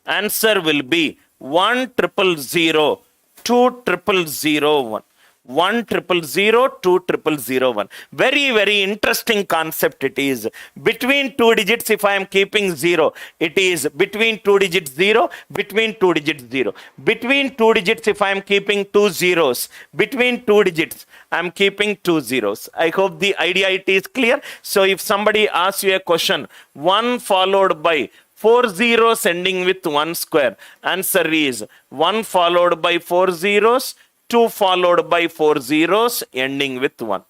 answer will be 1,000,000, 2,000,001. 1,000,000, 2,000,001. Very, very interesting concept it is. Between two digits, if I am keeping 0, it is between two digits 0, between two digits 0. Between two digits, if I am keeping two zeros, between two digits, I am keeping two zeros. I hope the idea it is clear. So if somebody asks you a question, 1 followed by 4 zeros ending with 1 square, answer is 1 followed by 4 zeros, 2 followed by 4 zeros ending with 1.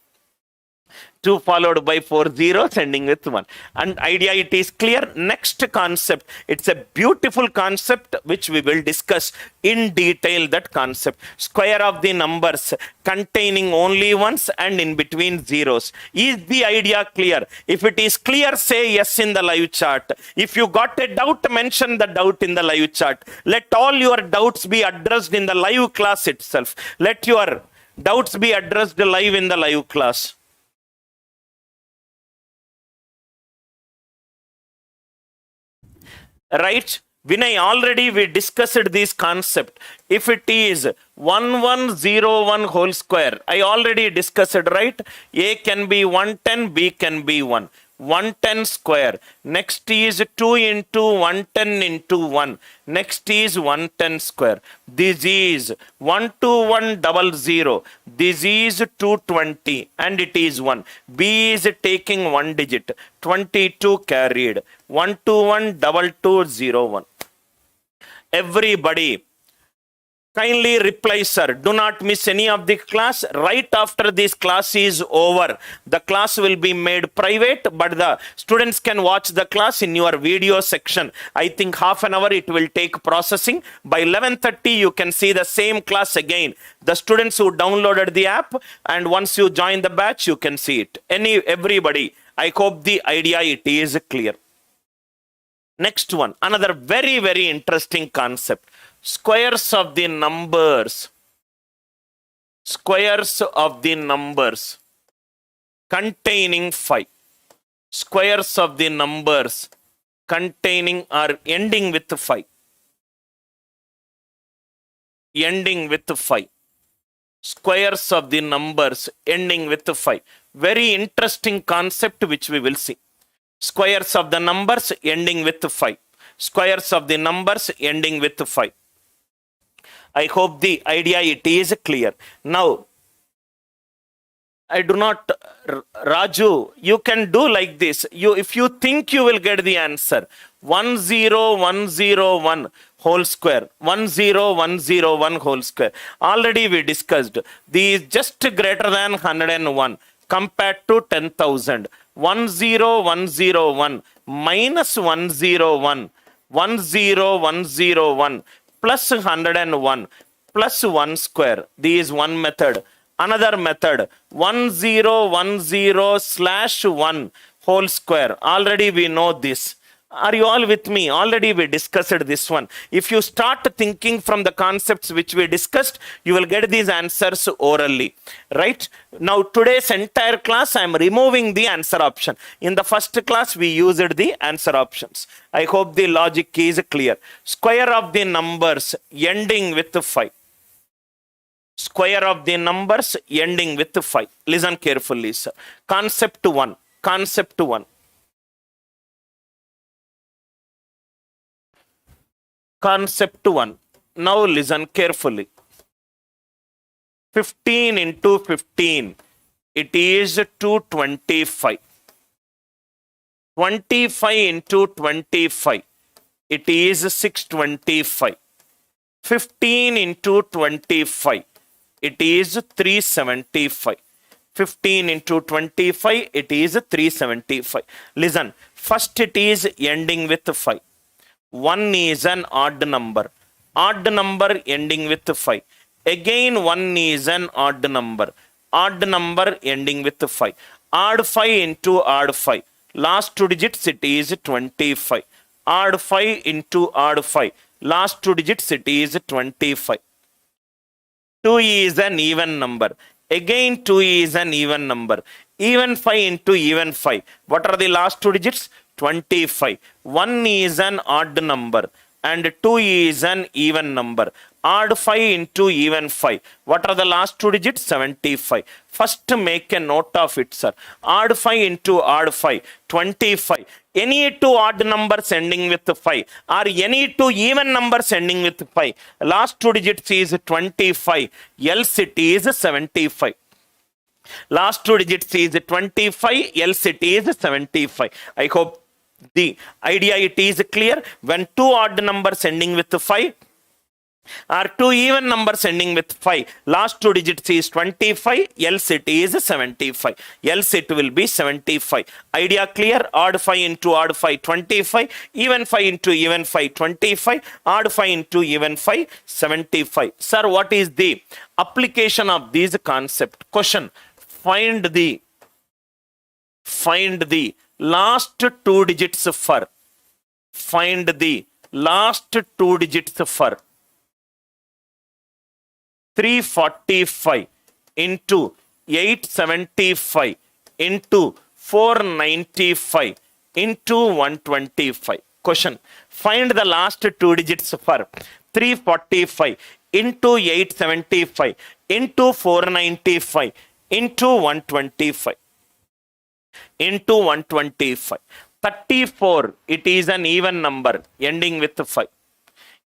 2 followed by 4 zeros ending with 1. And idea it is clear. Next concept, it's a beautiful concept which we will discuss in detail, that concept. Square of the numbers containing only ones and in between zeros. Is the idea clear? If it is clear, say yes in the live chat. If you got a doubt, mention the doubt in the live chat. Let all your doubts be addressed in the live class itself. Let your doubts be addressed live in the live class. Right? Vinay, already we discussed this concept. If it is 1101 whole square, I already discussed, right? A can be 110, B can be 1. 110 square. Next is 2 into 110 into 1. Next is 110 square. This is 12100. This is 220 and it is 1. B is taking one digit. 22 carried. 1212201. Everybody, kindly reply, sir. Do not miss any of the class. Right after this class is over, the class will be made private, but the students can watch the class in your video section. I think half an hour it will take processing. By 11:30, you can see the same class again. The students who downloaded the app, and once you join the batch, you can see it. Everybody, I hope the idea it is clear. Next one, another very, very interesting concept. Squares of the numbers. Squares of the numbers containing 5. Squares of the numbers containing or ending with 5. Ending with 5. Squares of the numbers ending with 5. Very interesting concept which we will see. Squares of the numbers ending with 5. Squares of the numbers ending with 5. I hope the idea it is clear. Now, I do not, Raju, you can do like this. If you think you will get the answer, 10101 whole square, 10101 whole square. Already we discussed. These just greater than 101 compared to 10,000. 10101 minus 101, 10101 plus 101 plus 1 square. This is one method. Another method, 1010/1 whole square. Already we know this. Are you all with me? Already we discussed this one. If you start thinking from the concepts which we discussed, you will get these answers orally. Right? Now today's entire class I am removing the answer option. In the first class we used the answer options. I hope the logic is clear. Square of the numbers ending with 5. Square of the numbers ending with 5. Listen carefully, sir. Concept 1. Concept 1. Concept 1. Now listen carefully. 15 into 15. It is 225. 25 into 25. It is 625. 15 into 25. It is 375. 15 into 25. It is 375. Listen. First it is ending with 5. 1 is an odd number. Odd number ending with 5. Again 1 is an odd number. Odd number ending with 5. Odd 5 into odd 5. Last two digits it is 25. Odd 5 into odd 5. Last two digits it is 25. 2 is an even number. Again 2 is an even number. Even 5 into even 5. What are the last two digits? 25. 1 is an odd number and 2 is an even number. Odd 5 into even 5. What are the last two digits? 75. First make a note of it, sir. Odd 5 into odd 5, 25. Any two odd numbers ending with 5 or any two even numbers ending with 5. Last two digits is 25. Else it is 75. Last two digits is 25, else it is 75. I hope the idea it is clear. When two odd numbers ending with 5 or two even numbers ending with 5, last two digits is 25, else it is 75. Else it will be 75. Idea clear? Odd 5 into odd 5, 25. Even 5 into even 5, 25. Odd 5 into even 5, 75. Sir, what is the application of this concept? Question. Find the last two digits for. Find the last two digits for 345 into 875 into 495 into 125. Question. Find the last two digits for 345 into 875 into 495 into 125. Into 125. 34, it is an even number ending with 5.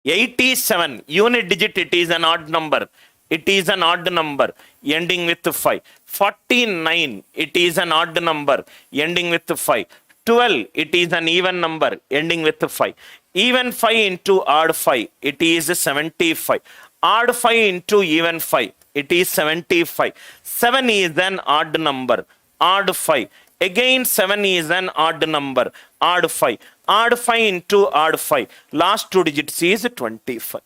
87, unit digit, it is an odd number. It is an odd number ending with 5. 49, it is an odd number ending with 5. 12, it is an even number ending with 5. Even 5 into odd 5, it is 75. Odd 5 into even 5, it is 75. 7 is an odd number. Odd 5. Again 7 is an odd number. Odd 5. Odd 5 into odd 5. Last two digits is 25.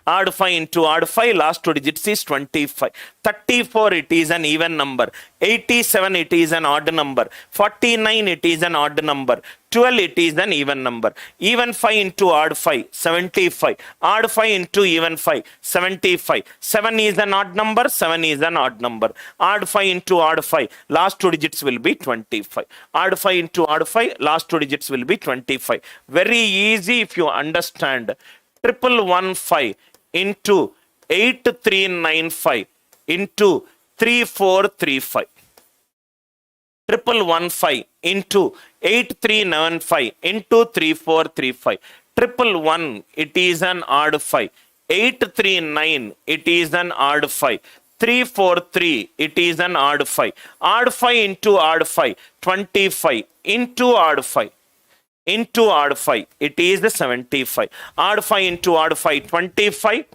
Odd 5 into odd 5, last two digits is 25. 34, it is an even number. 87, it is an odd number. 49, it is an odd number. 12, it is an even number. Even 5 into odd 5, 75. Odd 5 into even 5, 75. 7 is an odd number, 7 is an odd number. Odd 5 into odd 5, last two digits will be 25. Odd 5 into odd 5, last two digits will be 25. Very easy if you understand. 1115 into 8395 into 3435. 1115 into 8395 into 3435. 111, it is an odd 5. 839, it is an odd 5. 343, it is an odd 5. Odd 5 into odd 5, 25 into odd 5. Into odd 5, it is the 75. Odd 5 into odd 5, 25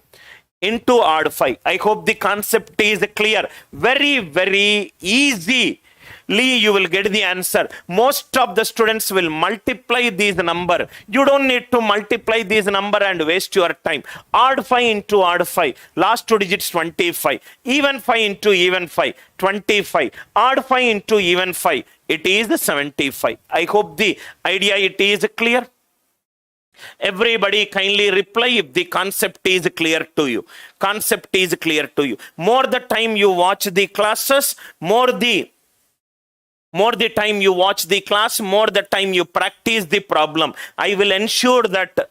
into odd 5. I hope the concept is clear. Very, very easy. You will get the answer. Most of the students will multiply these number. You don't need to multiply these number and waste your time. Odd 5 into odd 5. Last two digits 25. Even 5 into even 5. 25. Odd 5 into even 5. It is 75. I hope the idea it is clear. Everybody kindly reply if the concept is clear to you. Concept is clear to you. More the time you watch the classes, more the time you watch the class, more the time you practice the problem. I will ensure that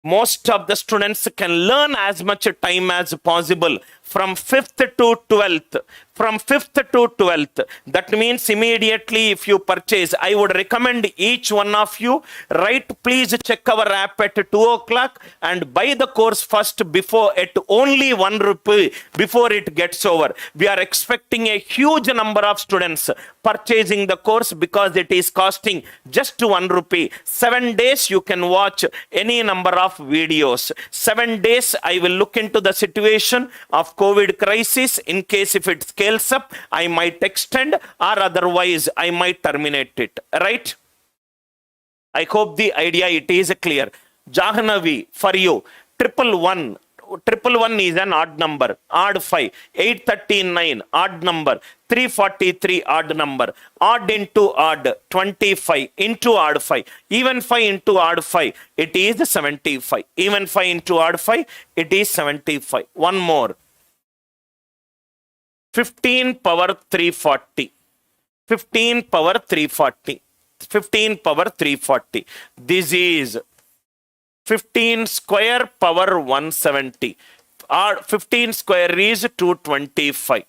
most of the students can learn as much time as possible from 5th to 12th. From 5th to 12th. That means immediately if you purchase, I would recommend each one of you, please check our app at 2 o'clock and buy the course first before at only 1 rupee before it gets over. We are expecting a huge number of students purchasing the course because it is costing just 1 rupee. 7 days you can watch any number of videos. 7 days I will look into the situation of COVID crisis. In case if it scales up, I might extend or otherwise I might terminate it. Right? I hope the idea it is clear. Jahanavi, for you, 111. 111 is an odd number. Odd 5. 839, odd number. 343, odd number. Odd into odd, 25 into odd 5. Even 5 into odd 5, it is 75. Even 5 into odd 5, it is 75. One more. 15 power 340. 15 power 340. 15 power 340. This is 15 square power 170. 15 square is 225.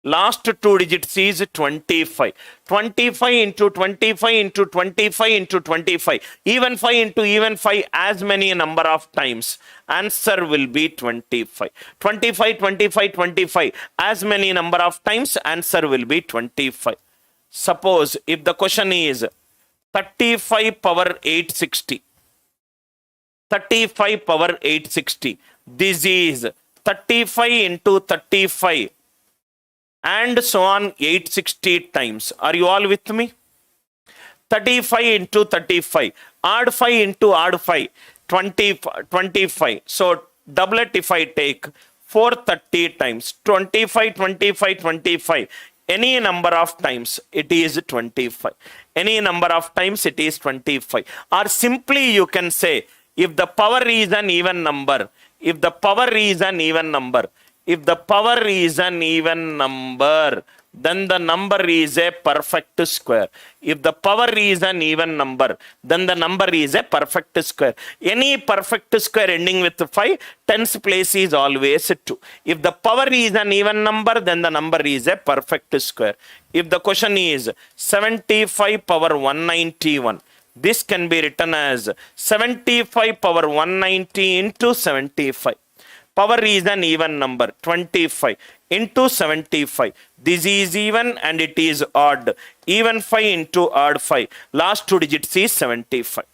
Last two digits is 25. 25 into 25 into 25 into 25. Even 5 into even 5 as many number of times. Answer will be 25. 25, 25, 25. As many number of times. Answer will be 25. Suppose if the question is 35 power 860. 35 power 860. This is 35 into 35 and so on 860 times. Are you all with me? 35 into 35. Odd 5 into odd 5. 25. So double it if I take 430 times. 25, 25, 25. Any number of times it is 25. Any number of times it is 25. Or simply you can say, if the power is an even number, if the power is an even number, if the power is an even number, then the number is a perfect square. If the power is an even number, then the number is a perfect square. Any perfect square ending with 5, tens place is always 2. If the power is an even number, then the number is a perfect square. If the question is 75 power 191, this can be written as 75 power 190 into 75. Power is an even number, 25 into 75. This is even and it is odd. Even 5 into odd 5. Last two digits is 75.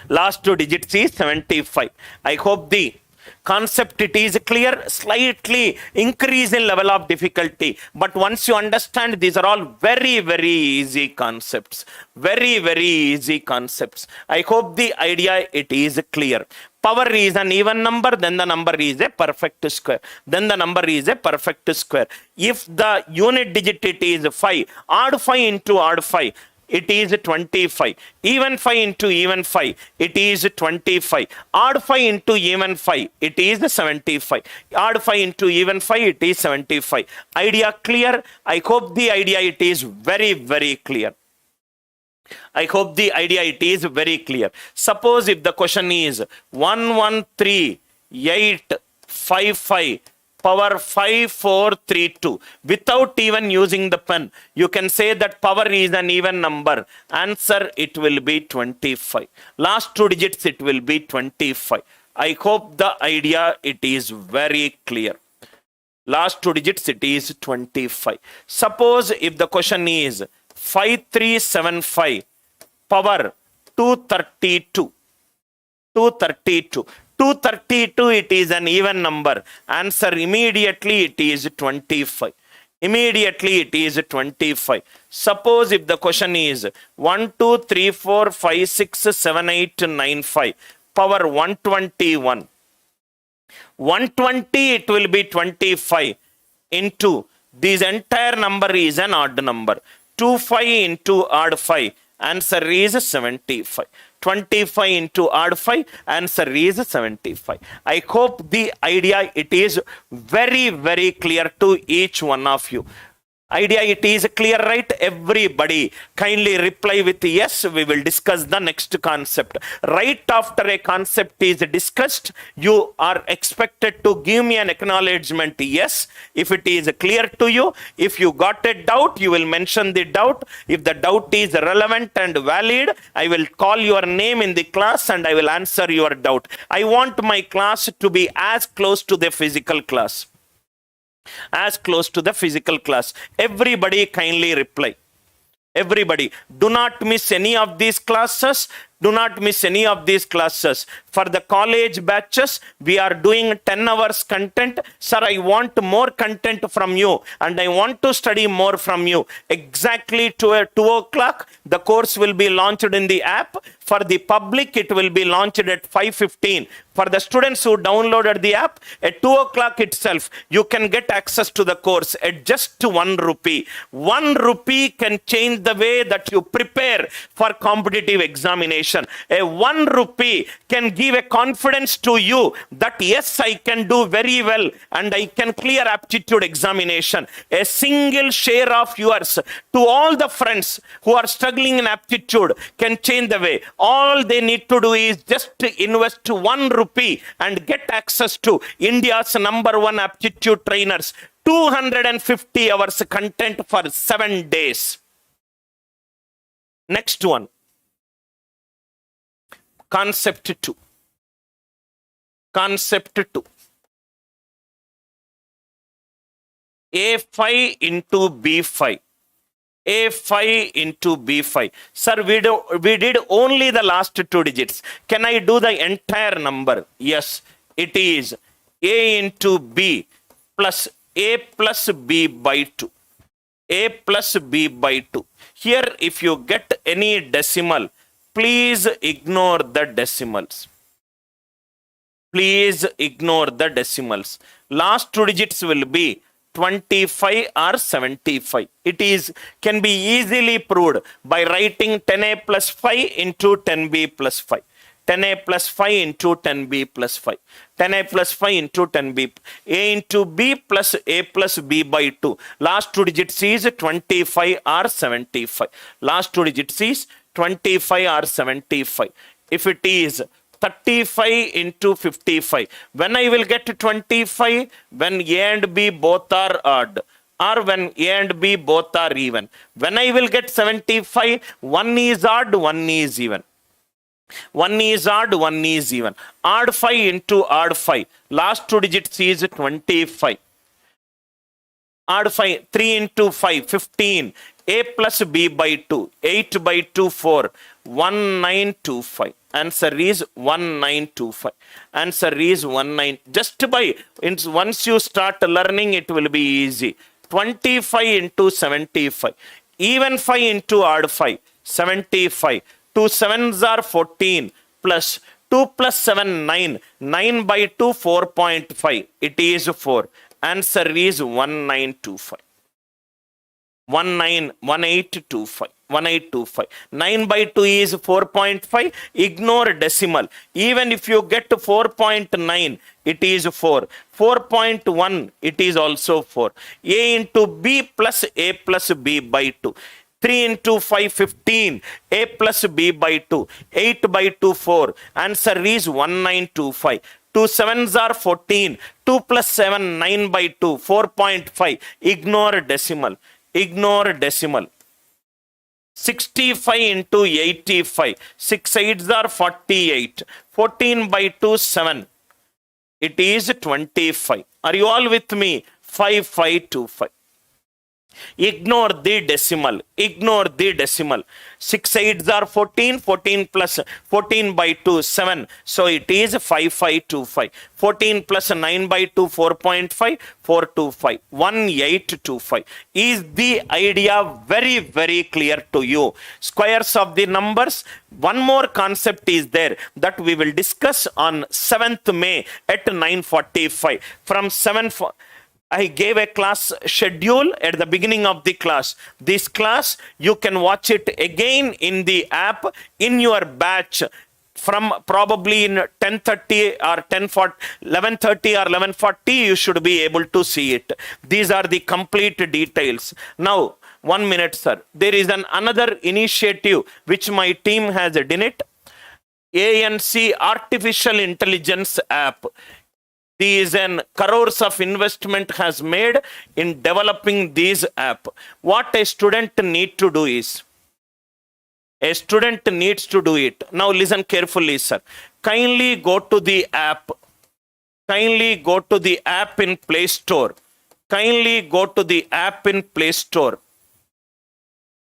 Last two digits is 75. I hope the concept it is clear. Slightly increase in level of difficulty, but once you understand, these are all very easy concepts. Very easy concepts. I hope the idea it is clear. Power is an even number, then the number is a perfect square. Then the number is a perfect square. If the unit digit it is 5, odd 5 into odd 5, it is 25. Even 5 into even 5, it is 25. Odd 5 into even 5, it is 75. Odd 5 into even 5, it is 75. Idea clear? I hope the idea it is very clear. I hope the idea it is very clear. Suppose if the question is 113,855 power 5432, without even using the pen, you can say that power is an even number. Answer it will be 25. Last two digits it will be 25. I hope the idea it is very clear. Last two digits it is 25. Suppose if the question is 5375 power 232. 232 it is an even number. Answer immediately it is 25. Immediately it is 25. Suppose if the question is 1 2 3 4 5 6 7 8 9 5 power 121. 120 it will be 25 into this entire number is an odd number. 25 into odd 5. Answer is 75. 25 into odd 5. Answer is 75. I hope the idea it is very clear to each one of you. Idea it is clear, right? Everybody kindly reply with yes. We will discuss the next concept. Right after a concept is discussed, you are expected to give me an acknowledgement yes if it is clear to you. If you got a doubt, you will mention the doubt. If the doubt is relevant and valid, I will call your name in the class and I will answer your doubt. I want my class to be as close to the physical class. As close to the physical class. Everybody kindly reply. Everybody, do not miss any of these classes. Do not miss any of these classes. For the college batches, we are doing 10 hours content. Sir, I want more content from you and I want to study more from you. Exactly to 2 o'clock, the course will be launched in the app. For the public, it will be launched at 5:15. For the students who downloaded the app, at 2 o'clock itself, you can get access to the course at just 1 rupee. 1 rupee can change the way that you prepare for competitive examination. A 1 rupee can give a confidence to you that yes, I can do very well and I can clear aptitude examination. A single share of yours to all the friends who are struggling in aptitude can change the way. All they need to do is just invest 1 rupee and get access to India's #1 aptitude trainers, 250 hours content for 7 days. Next one, concept 2. Concept 2. A5 into B5. A5 into B5. Sir, we did only the last 2 digits. Can I do the entire number? Yes, it is A into B plus A plus B by 2. A plus B by 2. Here, if you get any decimal, please ignore the decimals. Please ignore the decimals. Last 2 digits will be 25 or 75. It can be easily proved by writing 10a plus 5 into 10b plus 5. 10a plus 5 into 10b plus 5. 10a plus 5 into 10b. A into b plus a plus b by 2. Last 2 digits is 25 or 75. Last 2 digits is 25 or 75. If it is 35 into 55. When I will get 25? When A and B both are odd, or when A and B both are even. When I will get 75? One is odd, one is even. One is odd, one is even. Odd 5 into odd 5. Last 2 digits is 25. Odd 5, 3 into 5, 15. A plus B by 2. 8 by 2, 4. 1925. Answer is 1925. Answer is 19. Just by, once you start learning, it will be easy. 25 into 75. Even 5 into odd 5. 75. 2 sevens are 14. Plus 2 plus 7, 9. 9 by 2, 4.5. It is 4. Answer is 1925. 1825. 1825. 9 by 2 is 4.5. Ignore decimal. Even if you get 4.9, it is 4. 4.1, it is also 4. A into B plus A plus B by 2. 3 into 5, 15. A plus B by 2. 8 by 2, 4. Answer is 1925. 2 sevens are 14. 2 plus 7, 9 by 2. 4.5. Ignore decimal. Ignore decimal. 65 into 85. 6 eights are 48. 14 by 2, 7. It is 25. Are you all with me? 5525. Ignore the decimal. Ignore the decimal. 6 eights are 14. 14 plus 14 by 2, 7. So it is 5525. 14 plus 9 by 2, 4.5. 425. 1825. Is the idea very, very clear to you? Squares of the numbers. One more concept is there that we will discuss on 7th May at 9:45. From 7. I gave a class schedule at the beginning of the class. This class, you can watch it again in the app in your batch from probably in 10:30 or 11:30 or 11:40, you should be able to see it. These are the complete details. Now, 1 minute, sir. There is another initiative which my team has done it. ANC Artificial Intelligence app. These and crores of investment has made in developing this app. What a student need to do is, a student needs to do it. Now listen carefully, sir. Kindly go to the app. Kindly go to the app in Play Store. Kindly go to the app in Play Store.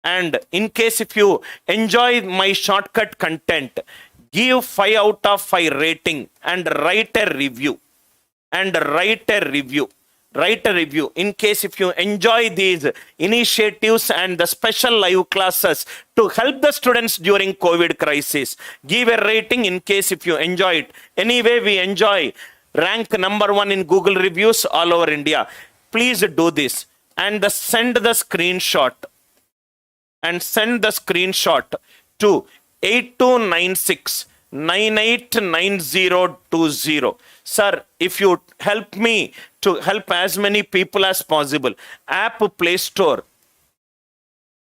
And in case if you enjoy my shortcut content, give 5 out of 5 rating and write a review. Write a review. In case if you enjoy these initiatives and the special live classes to help the students during COVID crisis, give a rating in case if you enjoy it. Anyway, we enjoy rank #1 in Google reviews all over India. Please do this and send the screenshot. And send the screenshot to 8296 989020. Sir, if you help me to help as many people as possible, app Play Store.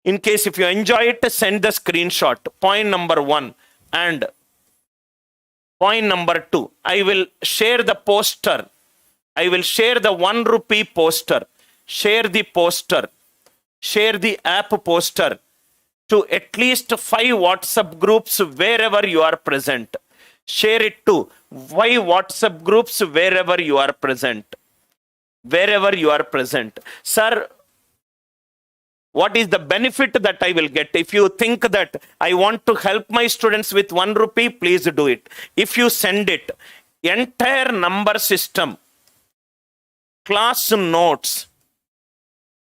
In case if you enjoy it, send the screenshot. Point number 1. And point number 2, I will share the poster. I will share the 1 rupee poster. Share the poster. Share the app poster to at least 5 WhatsApp groups wherever you are present. Share it to 5 WhatsApp groups wherever you are present. Wherever you are present. Sir, what is the benefit that I will get? If you think that I want to help my students with 1 rupee, please do it. If you send it, entire number system, class notes,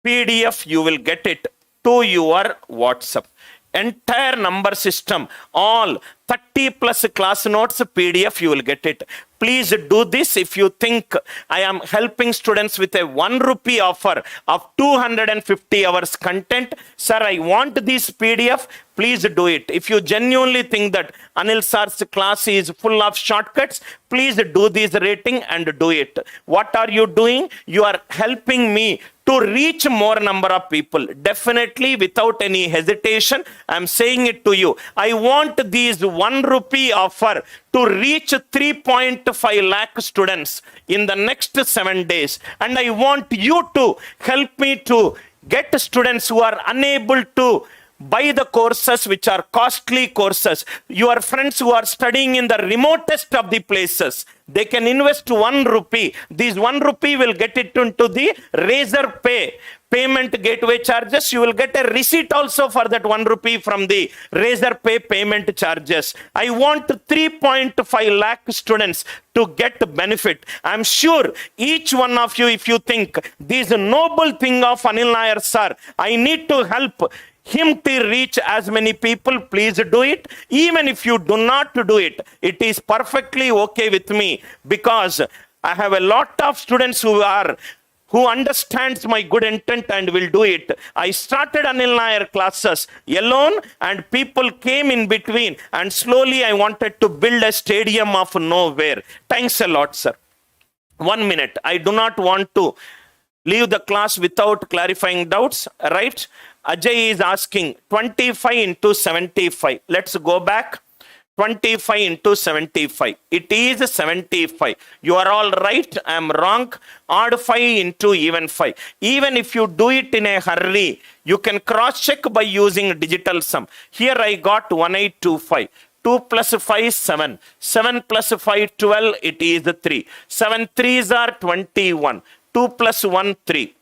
PDF, you will get it to your WhatsApp. Entire number system, all 30 plus class notes, PDF, you will get it. Please do this if you think I am helping students with a 1 rupee offer of 250 hours content. Sir, I want this PDF. Please do it. If you genuinely think that Anil Sir's class is full of shortcuts, please do this rating and do it. What are you doing? You are helping me to reach more number of people. Definitely, without any hesitation, I am saying it to you. I want these 1 rupee offer to reach 3.5 lakh students in the next 7 days. And I want you to help me to get students who are unable to buy the courses which are costly courses. Your friends who are studying in the remotest of the places, they can invest 1 rupee. This 1 rupee will get it into the Razor Pay payment gateway charges. You will get a receipt also for that 1 rupee from the Razor Pay payment charges. I want 3.5 lakh students to get benefit. I'm sure each one of you, if you think this noble thing of Anil Nair sir, I need to help him to reach as many people, please do it. Even if you do not do it, it is perfectly okay with me, because I have a lot of students who understands my good intent and will do it. I started Anil Nair classes alone and people came in between, and slowly I wanted to build a stadium of nowhere. Thanks a lot, sir. 1 minute. I do not want to leave the class without clarifying doubts, right? Ajay is asking 25 into 75. Let's go back. 25 into 75. It is 75. You are all right. I am wrong. Odd 5 into even 5. Even if you do it in a hurry, you can cross check by using digital sum. Here I got 1825. 2 plus 5, 7. 7 plus 5, 12. It is 3. 7 3s are 21. 2 plus 1, 3.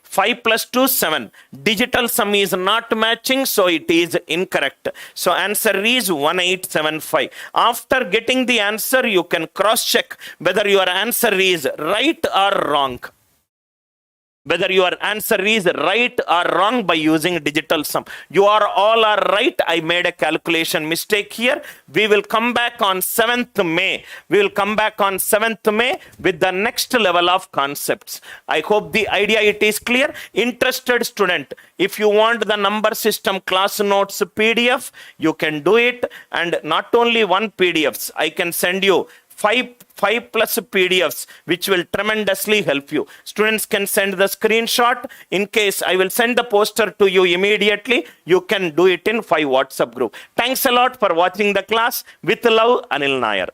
5 plus 2, 7. Digital sum is not matching, so it is incorrect. So answer is 1875. After getting the answer, you can cross check whether your answer is right or wrong. Whether your answer is right or wrong by using digital sum. You are all are right. I made a calculation mistake here. We will come back on 7th May. We will come back on 7th May with the next level of concepts. I hope the idea it is clear. Interested student, if you want the number system class notes PDF, you can do it. And not only 1 PDFs, I can send you 5 plus PDFs, which will tremendously help you. Students can send the screenshot. In case I will send the poster to you immediately, you can do it in 5 WhatsApp group. Thanks a lot for watching the class. With love, Anil Nair.